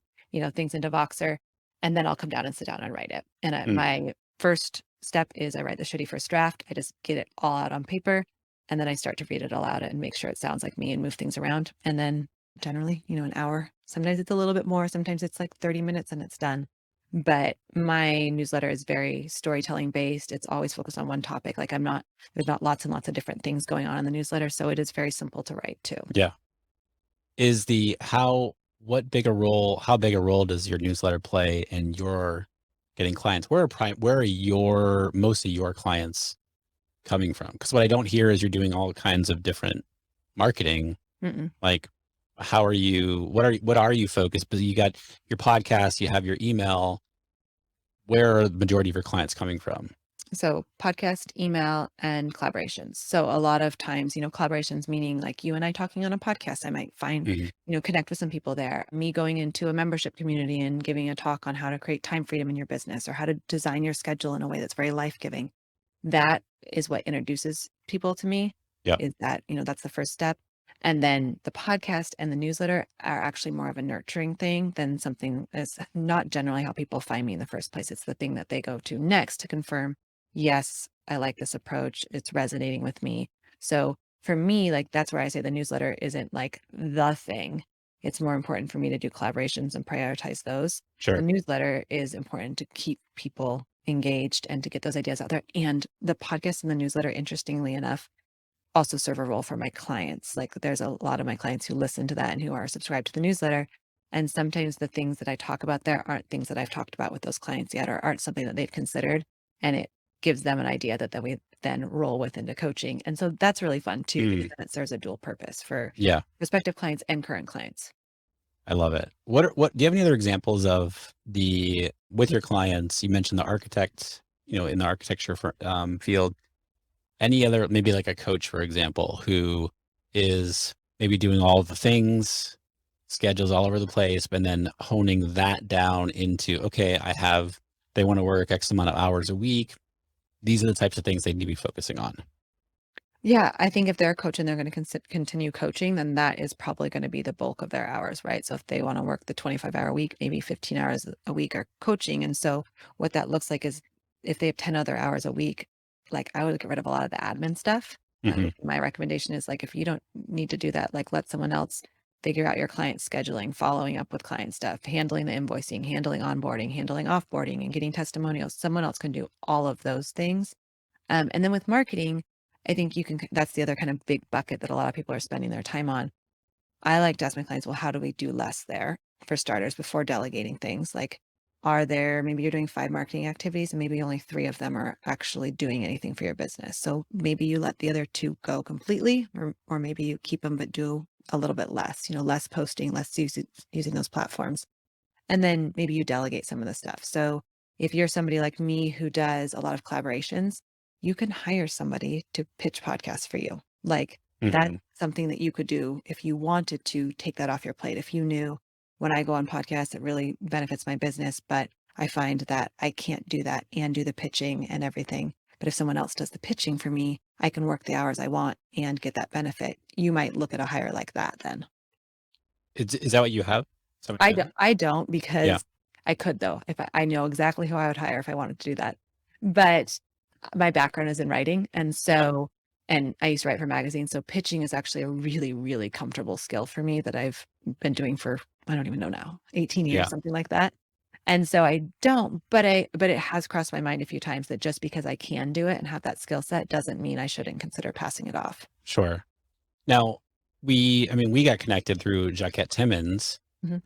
things into Voxer, and then I'll come down and sit down and write it. And Mm, my first step is I write the shitty first draft. I just get it all out on paper, and then I start to read it aloud and make sure it sounds like me and move things around. And then generally, an hour. Sometimes it's a little bit more. Sometimes it's like 30 minutes and it's done. But my newsletter is very storytelling based. It's always focused on one topic. Like there's not lots and lots of different things going on in the newsletter. So it is very simple to write too. yeah. Is the how big a role does your newsletter play in your getting clients? Where are most of your clients coming from? Because what I don't hear is you're doing all kinds of different marketing. Mm-mm. Like, what are you focused? But you got your podcast, you have your email. Where are the majority of your clients coming from? So podcast, email, and collaborations. So a lot of times, collaborations meaning like you and I talking on a podcast, I might find, Mhm. connect with some people there. Me going into a membership community and giving a talk on how to create time freedom in your business or how to design your schedule in a way that's very life-giving. That is what introduces people to me, Yep. is that, that's the first step. And then the podcast and the newsletter are actually more of a nurturing thing than something that's not generally how people find me in the first place. It's the thing that they go to next to confirm, yes, I like this approach. It's resonating with me. So for me, like that's where I say the newsletter isn't like the thing. It's more important for me to do collaborations and prioritize those. The Sure. newsletter is important to keep people engaged and to get those ideas out there. And the podcast and the newsletter, interestingly enough, also serve a role for my clients. Like there's a lot of my clients who listen to that and who are subscribed to the newsletter. And sometimes the things that I talk about there aren't things that I've talked about with those clients yet or aren't something that they've considered. And it gives them an idea that we then roll with into coaching. And so that's really fun too, because Mm, then it serves a dual purpose for yeah. prospective clients and current clients. I love it. What do you have any other examples of with your clients? You mentioned the architect, in the architecture field. Any other, maybe like a coach, for example, who is maybe doing all of the things, schedules all over the place, but then honing that down into, okay, they want to work X amount of hours a week. These are the types of things they need to be focusing on. Yeah, I think if they're a coach and they're going to continue coaching, then that is probably going to be the bulk of their hours, right? So if they want to work the 25-hour week, maybe 15 hours a week are coaching. And so what that looks like is if they have 10 other hours a week, like I would get rid of a lot of the admin stuff. Hmm. My recommendation is like, if you don't need to do that, like let someone else figure out your client scheduling, following up with client stuff, handling the invoicing, handling onboarding, handling offboarding, and getting testimonials. Someone else can do all of those things. And then with marketing, I think that's the other kind of big bucket that a lot of people are spending their time on. I like to ask my clients, well, how do we do less there for starters before delegating things? Like, maybe you're doing 5 marketing activities and maybe only 3 of them are actually doing anything for your business. So maybe you let the other 2 go completely, or maybe you keep them but do a little bit less, less posting, less using those platforms. And then maybe you delegate some of the stuff. So if you're somebody like me who does a lot of collaborations, you can hire somebody to pitch podcasts for you. Like that's Hmm. something that you could do if you wanted to take that off your plate. If you knew when I go on podcasts, it really benefits my business, but I find that I can't do that and do the pitching and everything. But if someone else does the pitching for me, I can work the hours I want and get that benefit. You might look at a hire like that then. Is that what you have? Is that what you have? I don't Yeah. because I could though, if I know exactly who I would hire if I wanted to do that. But my background is in writing, and so And I used to write for magazines. So pitching is actually a really, really comfortable skill for me that I've been doing for, I don't even know now, 18 Yeah, years, something like that. And so I don't, but it has crossed my mind a few times that just because I can do it and have that skill set doesn't mean I shouldn't consider passing it off. sure. Now, we got connected through Jaquette Timmons. Mhm.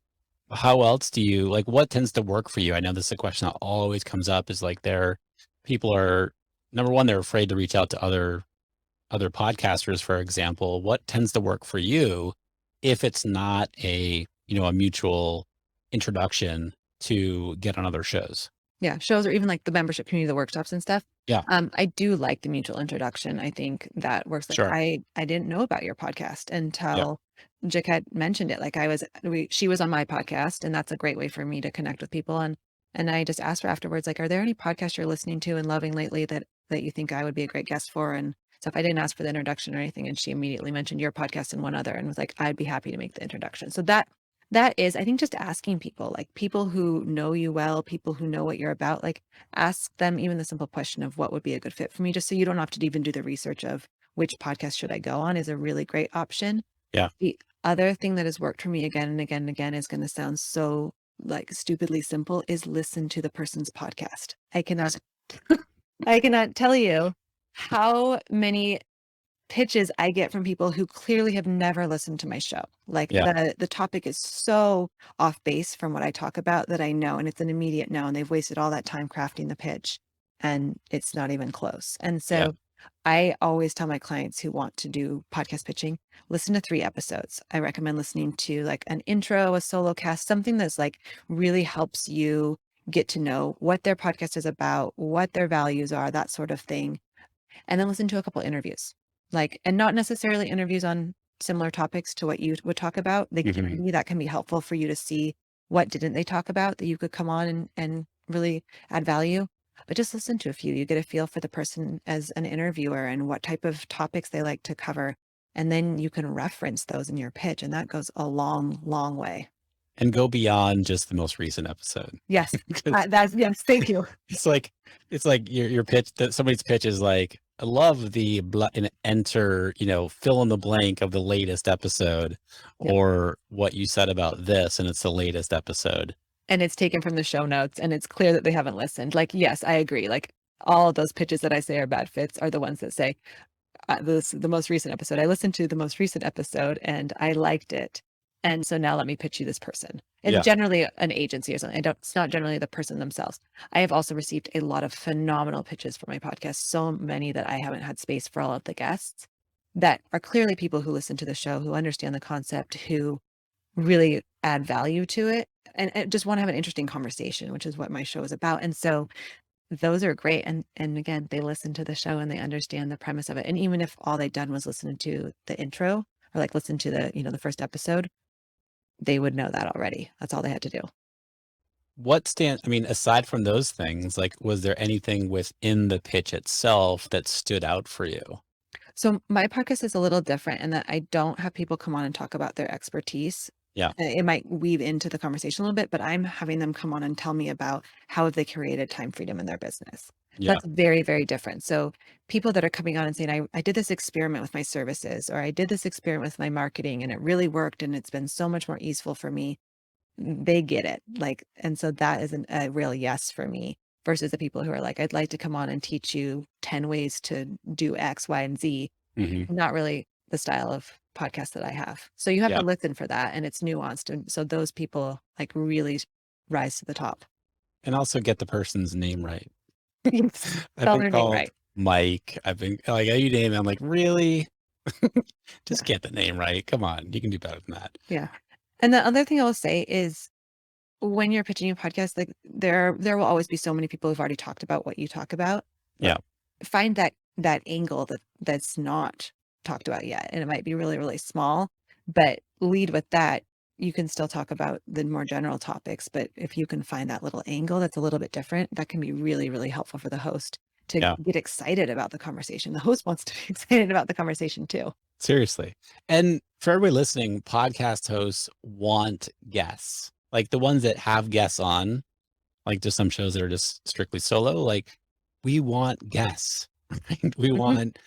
How else do you like, what tends to work for you? I know this is a question that always comes up is like people are, number one, they're afraid to reach out to other podcasters, for example. What tends to work for you if it's not a mutual introduction to get on other shows? Yeah, shows or even like the membership community, the workshops and stuff. Yeah, I do like the mutual introduction. I think that works. Like sure. I didn't know about your podcast Yeah, until Jaquette mentioned it. Like she was on my podcast, and that's a great way for me to connect with people. And I just asked her afterwards, like, are there any podcasts you're listening to and loving lately that you think I would be a great guest for? And so if I didn't ask for the introduction or anything, and she immediately mentioned your podcast and one other, and was like, I'd be happy to make the introduction. So that is, I think, just asking people, like people who know you well, people who know what you're about, like ask them even the simple question of what would be a good fit for me, just so you don't have to even do the research of which podcast should I go on is a really great option. yeah, The other thing that has worked for me again and again and again is going to sound so like stupidly simple is listen to the person's podcast. I cannot tell you how many pitches I get from people who clearly have never listened to my show. Like yeah, the topic is so off base from what I talk about that I know, and it's an immediate no, and they've wasted all that time crafting the pitch and it's not even close. And yeah, so I always tell my clients who want to do podcast pitching, listen to 3 episodes. I recommend listening to like an intro, a solo cast, something that's like really helps you get to know what their podcast is about, what their values are, that sort of thing, and then listen to a couple interviews. Like, and not necessarily interviews on similar topics to what you would talk about. They hmm, can be that can be helpful for you to see what didn't they talk about that you could come on and really add value. But just listen to a few. You get a feel for the person as an interviewer and what type of topics they like to cover. And then you can reference those in your pitch. And that goes a long, long way. and go beyond just the most recent episode. Yes. 'Cause Yes. Thank you. it's like your pitch, that somebody's pitch is like, I love and enter, fill in the blank of the latest episode, Yeah. or what you said about this, and it's the latest episode. And it's taken from the show notes, and it's clear that they haven't listened. Like, yes, I agree. Like all of those pitches that I say are bad fits are the ones that say the most recent episode. I listened to the most recent episode and I liked it. And so now let me pitch you this person. It's Yeah, generally an agency or something. It's not generally the person themselves. I have also received a lot of phenomenal pitches for my podcast, so many that I haven't had space for all of the guests that are clearly people who listen to the show, who understand the concept, who really add value to it and just want to have an interesting conversation, which is what my show is about. And so those are great. And again, they listen to the show and they understand the premise of it. And even if all they'd done was listen to the intro or like listen to the first episode, they would know that already. That's all they had to do. aside from those things, like, was there anything within the pitch itself that stood out for you? So my podcast is a little different in that I don't have people come on and talk about their expertise. Yeah, It might weave into the conversation a little bit, but I'm having them come on and tell me about how have they created time freedom in their business. yeah, That's very, very different. So people that are coming on and saying, I did this experiment with my services, or I did this experiment with my marketing and it really worked and it's been so much more easeful for me. They get it. Like, and so that is a real yes for me versus the people who are like, I'd like to come on and teach you 10 ways to do X, Y, and Z. hmm, Not really the style of podcast that I have. So you have to yeah, listen for that and it's nuanced. And so those people like really rise to the top. and also get the person's name right. Yes. I've Spell been their name called right. Mike. I've been like, you name it, I'm like, really? Just Yeah. get the name right. Come on, you can do better than that. Yeah. And the other thing I will say is when you're pitching a podcast, like there will always be so many people who've already talked about what you talk about. Yeah, Like find that angle that's not talked about yet. And it might be really, really small, but lead with that. You can still talk about the more general topics, but if you can find that little angle that's a little bit different, that can be really, really helpful for the host to yeah, get excited about the conversation. The host wants to be excited about the conversation too. seriously. And for everybody listening, podcast hosts want guests, like the ones that have guests on, like just some shows that are just strictly solo. Like, we want guests, right? We Mhm. want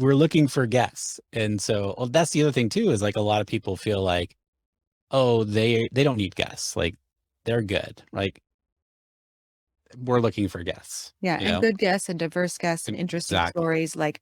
we're looking for guests. And so, well, that's the other thing too, is like a lot of people feel like, oh, they don't need guests. Like they're good. Like we're looking for guests, Yeah, you and know? good guests and diverse guests and interesting Exactly. stories, like,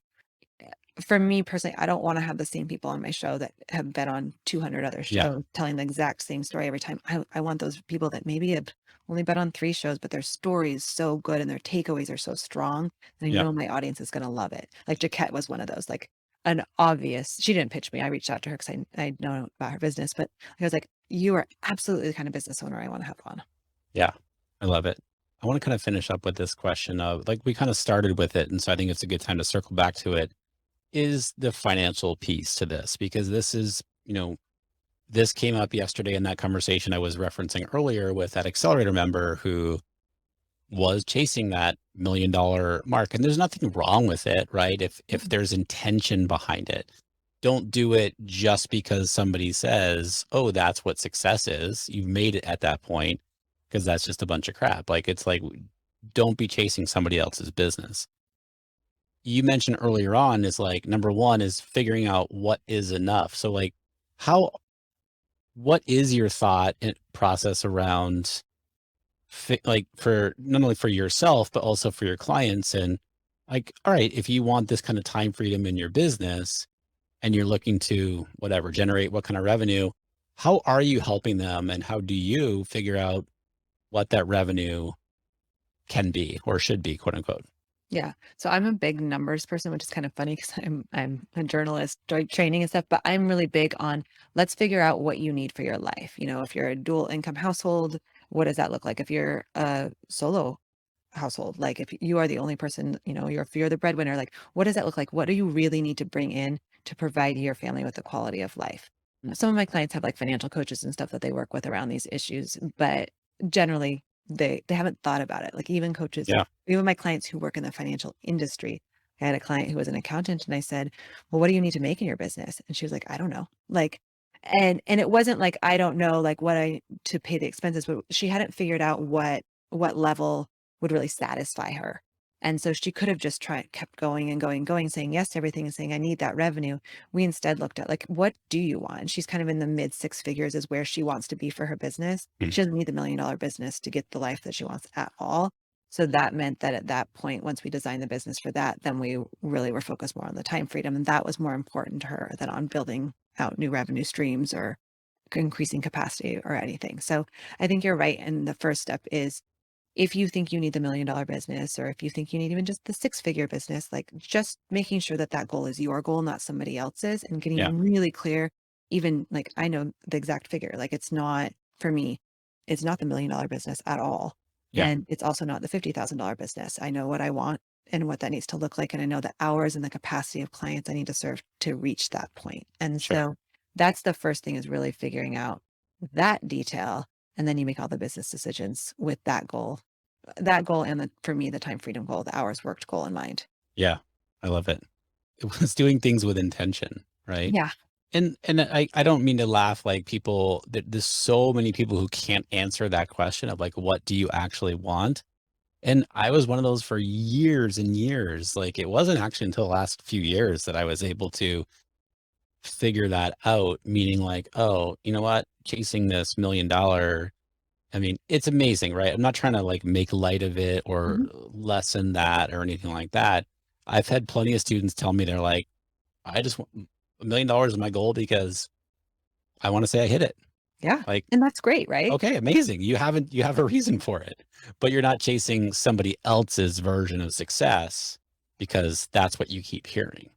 for me personally, I don't wanna have the same people on my show that have been on 200 other Yeah. shows telling the exact same story every time. I want those people that maybe have only been on 3 shows, but their story is so good and their takeaways are so strong, and I Yeah. know my audience is gonna love it. Like, Jaquette was one of those, like, an obvious she didn't pitch me, I reached out to her 'cause I know about her business, but I was like, "You are absolutely the kind of business owner I wanna have on." Yeah. I love it. I want to kind of finish up with this question of like we kind of started with it. And so I think it's a good time to circle back to it. Is the financial piece to this? Because this is, this came up yesterday in that conversation I was referencing earlier with that accelerator member who was chasing that $1 million mark. And there's nothing wrong with it, right? If Mm, there's intention behind it. Don't do it just because somebody says, "Oh, that's what success is." You've made it at that point because that's just a bunch of crap. Like it's like don't be chasing somebody else's business. You mentioned earlier on is like number 1 is figuring out what is enough. So like how what is your thought and process around like for not only for yourself but also for your clients and like all right, if you want this kind of time freedom in your business and you're looking to whatever generate what kind of revenue, how are you helping them and how do you figure out what that revenue can be or should be, quote unquote? yeah. So I'm a big numbers person, which is kind of funny because I'm a journalist, training and stuff, but I'm really big on let's figure out what you need for your life. You know, if you're a dual income household, what does that look like? If you're a solo household, like if you are the only person, if you're the breadwinner, like what does that look like? What do you really need to bring in to provide your family with the quality of life? Some of my clients have like financial coaches and stuff that they work with around these issues, but generally they haven't thought about it. Like even coaches, Yeah. even my clients who work in the financial industry. I had a client who was an accountant and I said, "Well, what do you need to make in your business?" And she was like, "I don't know." Like and it wasn't like I don't know like what I to pay the expenses, but she hadn't figured out what level would really satisfy her. And so she could have just tried kept going and going, going, saying yes to everything and saying, I need that revenue. We instead looked at like, what do you want? And she's kind of in the mid 6 figures is where she wants to be for her business. Mm. She doesn't need the $1 million business to get the life that she wants at all. So that meant that at that point, once we designed the business for that, then we really were focused more on the time freedom. And that was more important to her than on building out new revenue streams or increasing capacity or anything. So I think you're right. And the first step is if you think you need the $1 million business, or if you think you need even just the 6 figure business, like just making sure that that goal is your goal, not somebody else's, and Yeah. getting really clear. Even like I know the exact figure, like it's not for me, it's not the $1 million business at all. Yeah. And it's also not the $50,000 business. I know what I want and what that needs to look like. And I know the hours and the capacity of clients I need to serve to reach that point. And Sure. so that's the first thing is really figuring out that detail. And then you make all the business decisions with that goal and for me, the time freedom goal, the hours worked goal in mind. Yeah. I love it. It was doing things with intention, right? Yeah. And I don't mean to laugh like people there's so many people who can't answer that question of like what do you actually want? And I was one of those for years and years. Like it wasn't actually until the last few years that I was able to figure that out, meaning like, oh, you know what? Chasing this $1 million, I mean, it's amazing, right? I'm not trying to like make light of it or Mhm. lessen that or anything like that. I've had plenty of students tell me they're like, I just want $1 million is my goal because I want to say I hit it. Yeah. Like, And that's great, right? okay, amazing. You have a reason for it, but you're not chasing somebody else's version of success because that's what you keep hearing.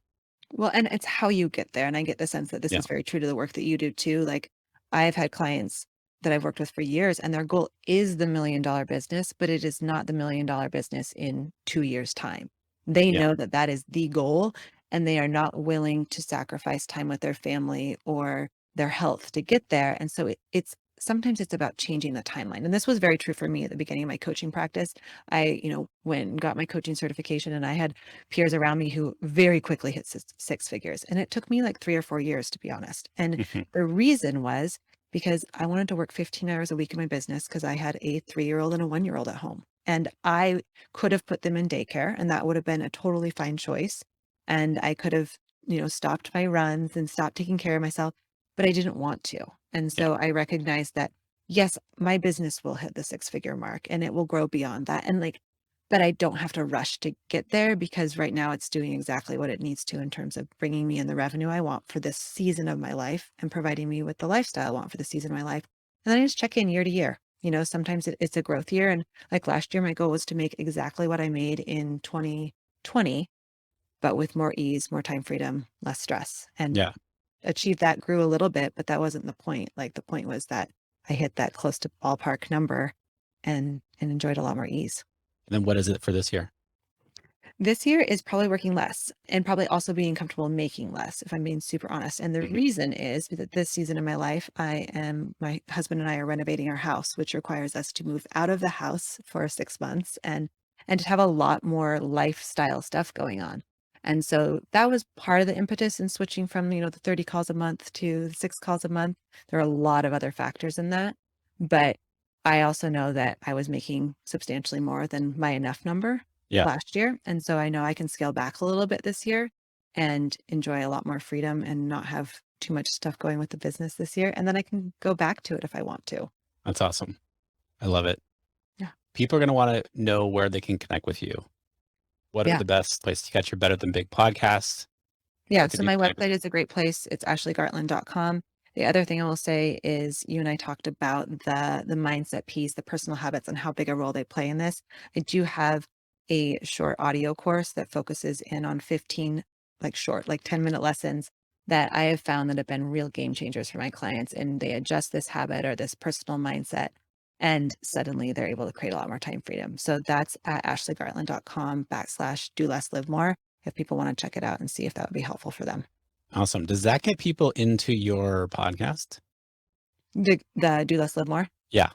Well, and it's how you get there. And I get the sense that this Yeah. is very true to the work that you do too. Like I've had clients that I've worked with for years and their goal is the $1 million business, but it is not the $1 million business in 2 years' time. They Yeah. know that that is the goal and they are not willing to sacrifice time with their family or their health to get there. And so it's sometimes it's about changing the timeline. And this was very true for me at the beginning of my coaching practice. I, went and got my coaching certification and I had peers around me who very quickly hit 6 figures. And it took me like 3 or 4 years, to be honest. And Mhm. the reason was because I wanted to work 15 hours a week in my business because I had a 3-year-old and a 1-year old at home. And I could have put them in daycare, and that would have been a totally fine choice. and I could have, stopped my runs and stopped taking care of myself, but I didn't want to. And Yeah. so I recognized that, yes, my business will hit the six-figure mark and it will grow beyond that. And like, but I don't have to rush to get there because right now it's doing exactly what it needs to in terms of bringing me in the revenue I want for this season of my life and providing me with the lifestyle I want for the season of my life. And then I just check in year to year. Sometimes it's a growth year. And like last year, my goal was to make exactly what I made in 2020, but with more ease, more time freedom, less stress. And Yeah. achieved that, grew a little bit, but that wasn't the point. Like the point was that I hit that close to ballpark number and enjoyed a lot more ease. And then what is it for this year? This year is probably working less and probably also being comfortable making less, if I'm being super honest. And the Mhm. reason is that this season of my life, my husband and I are renovating our house, which requires us to move out of the house for 6 months and to have a lot more lifestyle stuff going on. And so that was part of the impetus in switching from, the 30 calls a month to the 6 calls a month. There are a lot of other factors in that. But I also know that I was making substantially more than my enough number Yeah. last year. And so I know I can scale back a little bit this year and enjoy a lot more freedom and not have too much stuff going with the business this year. And then I can go back to it if I want to. That's awesome. I love it. Yeah. People are going to want to know where they can connect with you. What are Yeah. the best places to catch your Better Than Big podcast? Yeah. Where could So you my connect with website is a great place. It's ashleygartland.com. The other thing I will say is you and I talked about the mindset piece, the personal habits, and how big a role they play in this. I do have a short audio course that focuses in on 15 like short, like 10-minute lessons that I have found that have been real game changers for my clients. And they adjust this habit or this personal mindset, and suddenly they're able to create a lot more time freedom. So that's at ashleygartland.com/do less, live more if people want to check it out and see if that would be helpful for them. Awesome. Does that get people into your podcast? The do less, live more, Yeah.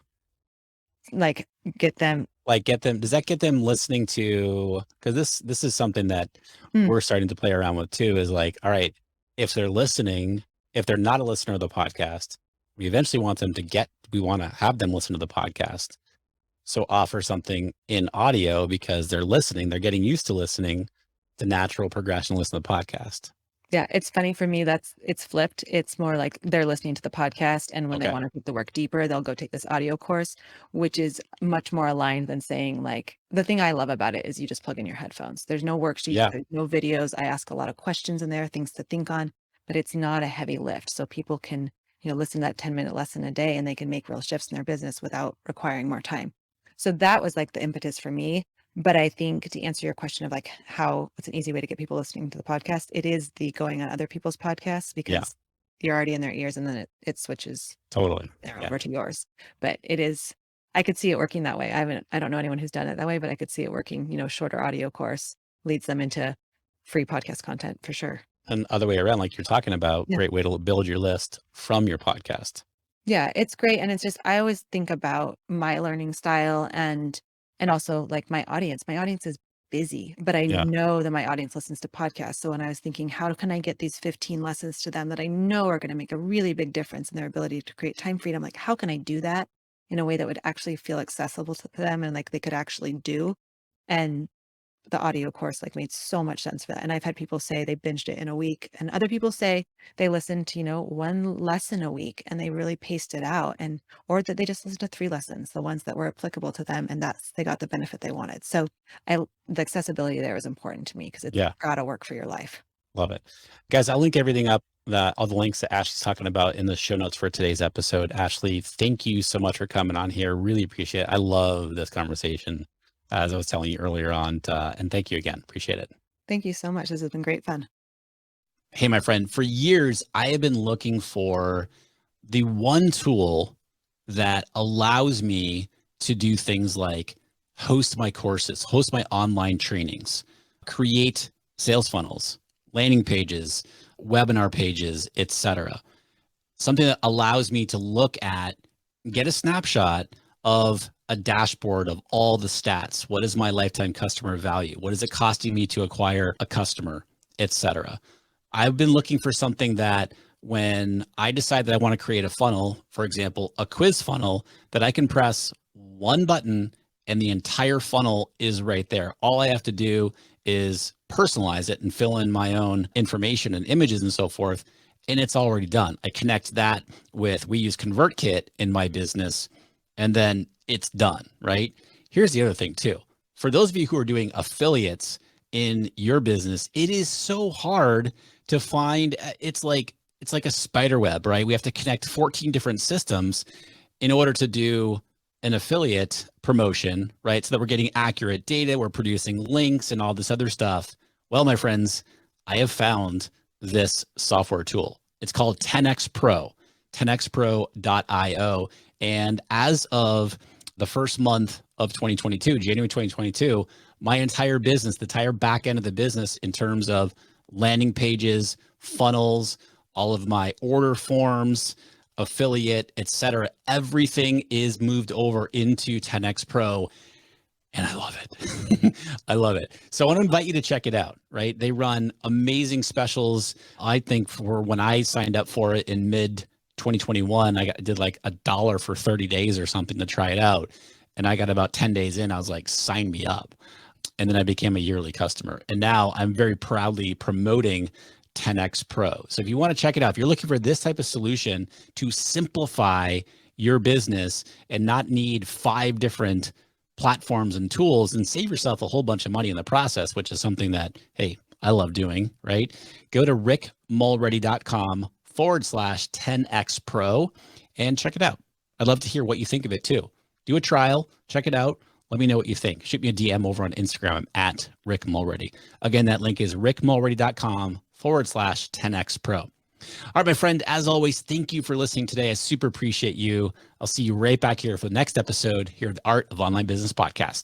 like get them. Like does that get them listening to, because this is something that Mm, we're starting to play around with too, is like, all right, if they're listening, if they're not a listener of the podcast, we eventually want them we want to have them listen to the podcast. So offer something in audio because they're listening, they're getting used to listening, the natural progression to listen to the podcast. yeah, it's funny for me. It's flipped. It's more like they're listening to the podcast, and when they Okay. want to take the work deeper, they'll go take this audio course, which is much more aligned than saying like the thing I love about it is you just plug in your headphones. There's no worksheets, Yeah. there's no videos. I ask a lot of questions in there, things to think on, but it's not a heavy lift. So people can, listen to that 10-minute lesson a day and they can make real shifts in their business without requiring more time. So that was like the impetus for me. But I think to answer your question of like what's an easy way to get people listening to the podcast, it is the going on other people's podcasts Yeah. because you're already in their ears and then it switches Totally. there Yeah. over to yours. But I could see it working that way. I don't know anyone who's done it that way, but I could see it working, shorter audio course leads them into free podcast content for sure. And other way around, like you're talking about, Yeah. great way to build your list from your podcast. Yeah, it's great. And it's just, I always think about my learning style and also like my audience. My audience is busy, but I Yeah. know that my audience listens to podcasts. So when I was thinking, how can I get these 15 lessons to them that I know are going to make a really big difference in their ability to create time freedom? Like, how can I do that in a way that would actually feel accessible to them and like they could actually do? And the audio course like made so much sense for that. And I've had people say they binged it in a week, and other people say they listened to, one lesson a week and they really paced it out, and or that they just listened to 3 lessons, the ones that were applicable to them, and they got the benefit they wanted. So the accessibility there is important to me because it's Yeah. gotta work for your life. Love it. Guys, I'll link everything up, all the links that Ashley's talking about in the show notes for today's episode. Ashley, thank you so much for coming on here. Really appreciate it. I love this conversation, as I was telling you earlier on, and thank you again. Appreciate it. Thank you so much. This has been great fun. Hey, my friend, for years, I have been looking for the one tool that allows me to do things like host my courses, host my online trainings, create sales funnels, landing pages, webinar pages, etc. Something that allows me to look at, get a snapshot of a dashboard of all the stats. What is my lifetime customer value? What is it costing me to acquire a customer, etc. I've been looking for something that when I decide that I want to create a funnel, for example, a quiz funnel, that I can press one button and the entire funnel is right there. All I have to do is personalize it and fill in my own information and images and so forth. And it's already done. I connect that with, we use ConvertKit in my business, and then it's done, right? Here's the other thing too. For those of you who are doing affiliates in your business, it is so hard to find. It's like a spider web, right? We have to connect 14 different systems in order to do an affiliate promotion, right? So that we're getting accurate data, we're producing links and all this other stuff. Well, my friends, I have found this software tool. It's called 10x Pro, 10xpro.io. And as of the first month of 2022, January 2022, my entire business, the entire back end of the business in terms of landing pages, funnels, all of my order forms, affiliate, etc., everything is moved over into 10x Pro. And I love it. I love it. So I want to invite you to check it out, right? They run amazing specials. I think for when I signed up for it in mid 2021, I did like $1 for 30 days or something to try it out. And I got about 10 days in, I was like, sign me up. And then I became a yearly customer. And now I'm very proudly promoting 10x Pro. So if you want to check it out, if you're looking for this type of solution to simplify your business and not need 5 different platforms and tools and save yourself a whole bunch of money in the process, which is something that, hey, I love doing, right? Go to rickmulready.com/10x Pro and check it out. I'd love to hear what you think of it too. Do a trial, check it out. Let me know what you think. Shoot me a DM over on Instagram at Rick Mulready. Again, that link is rickmulready.com/10x Pro. All right, my friend, as always, thank you for listening today. I super appreciate you. I'll see you right back here for the next episode here at the Art of Online Business podcast.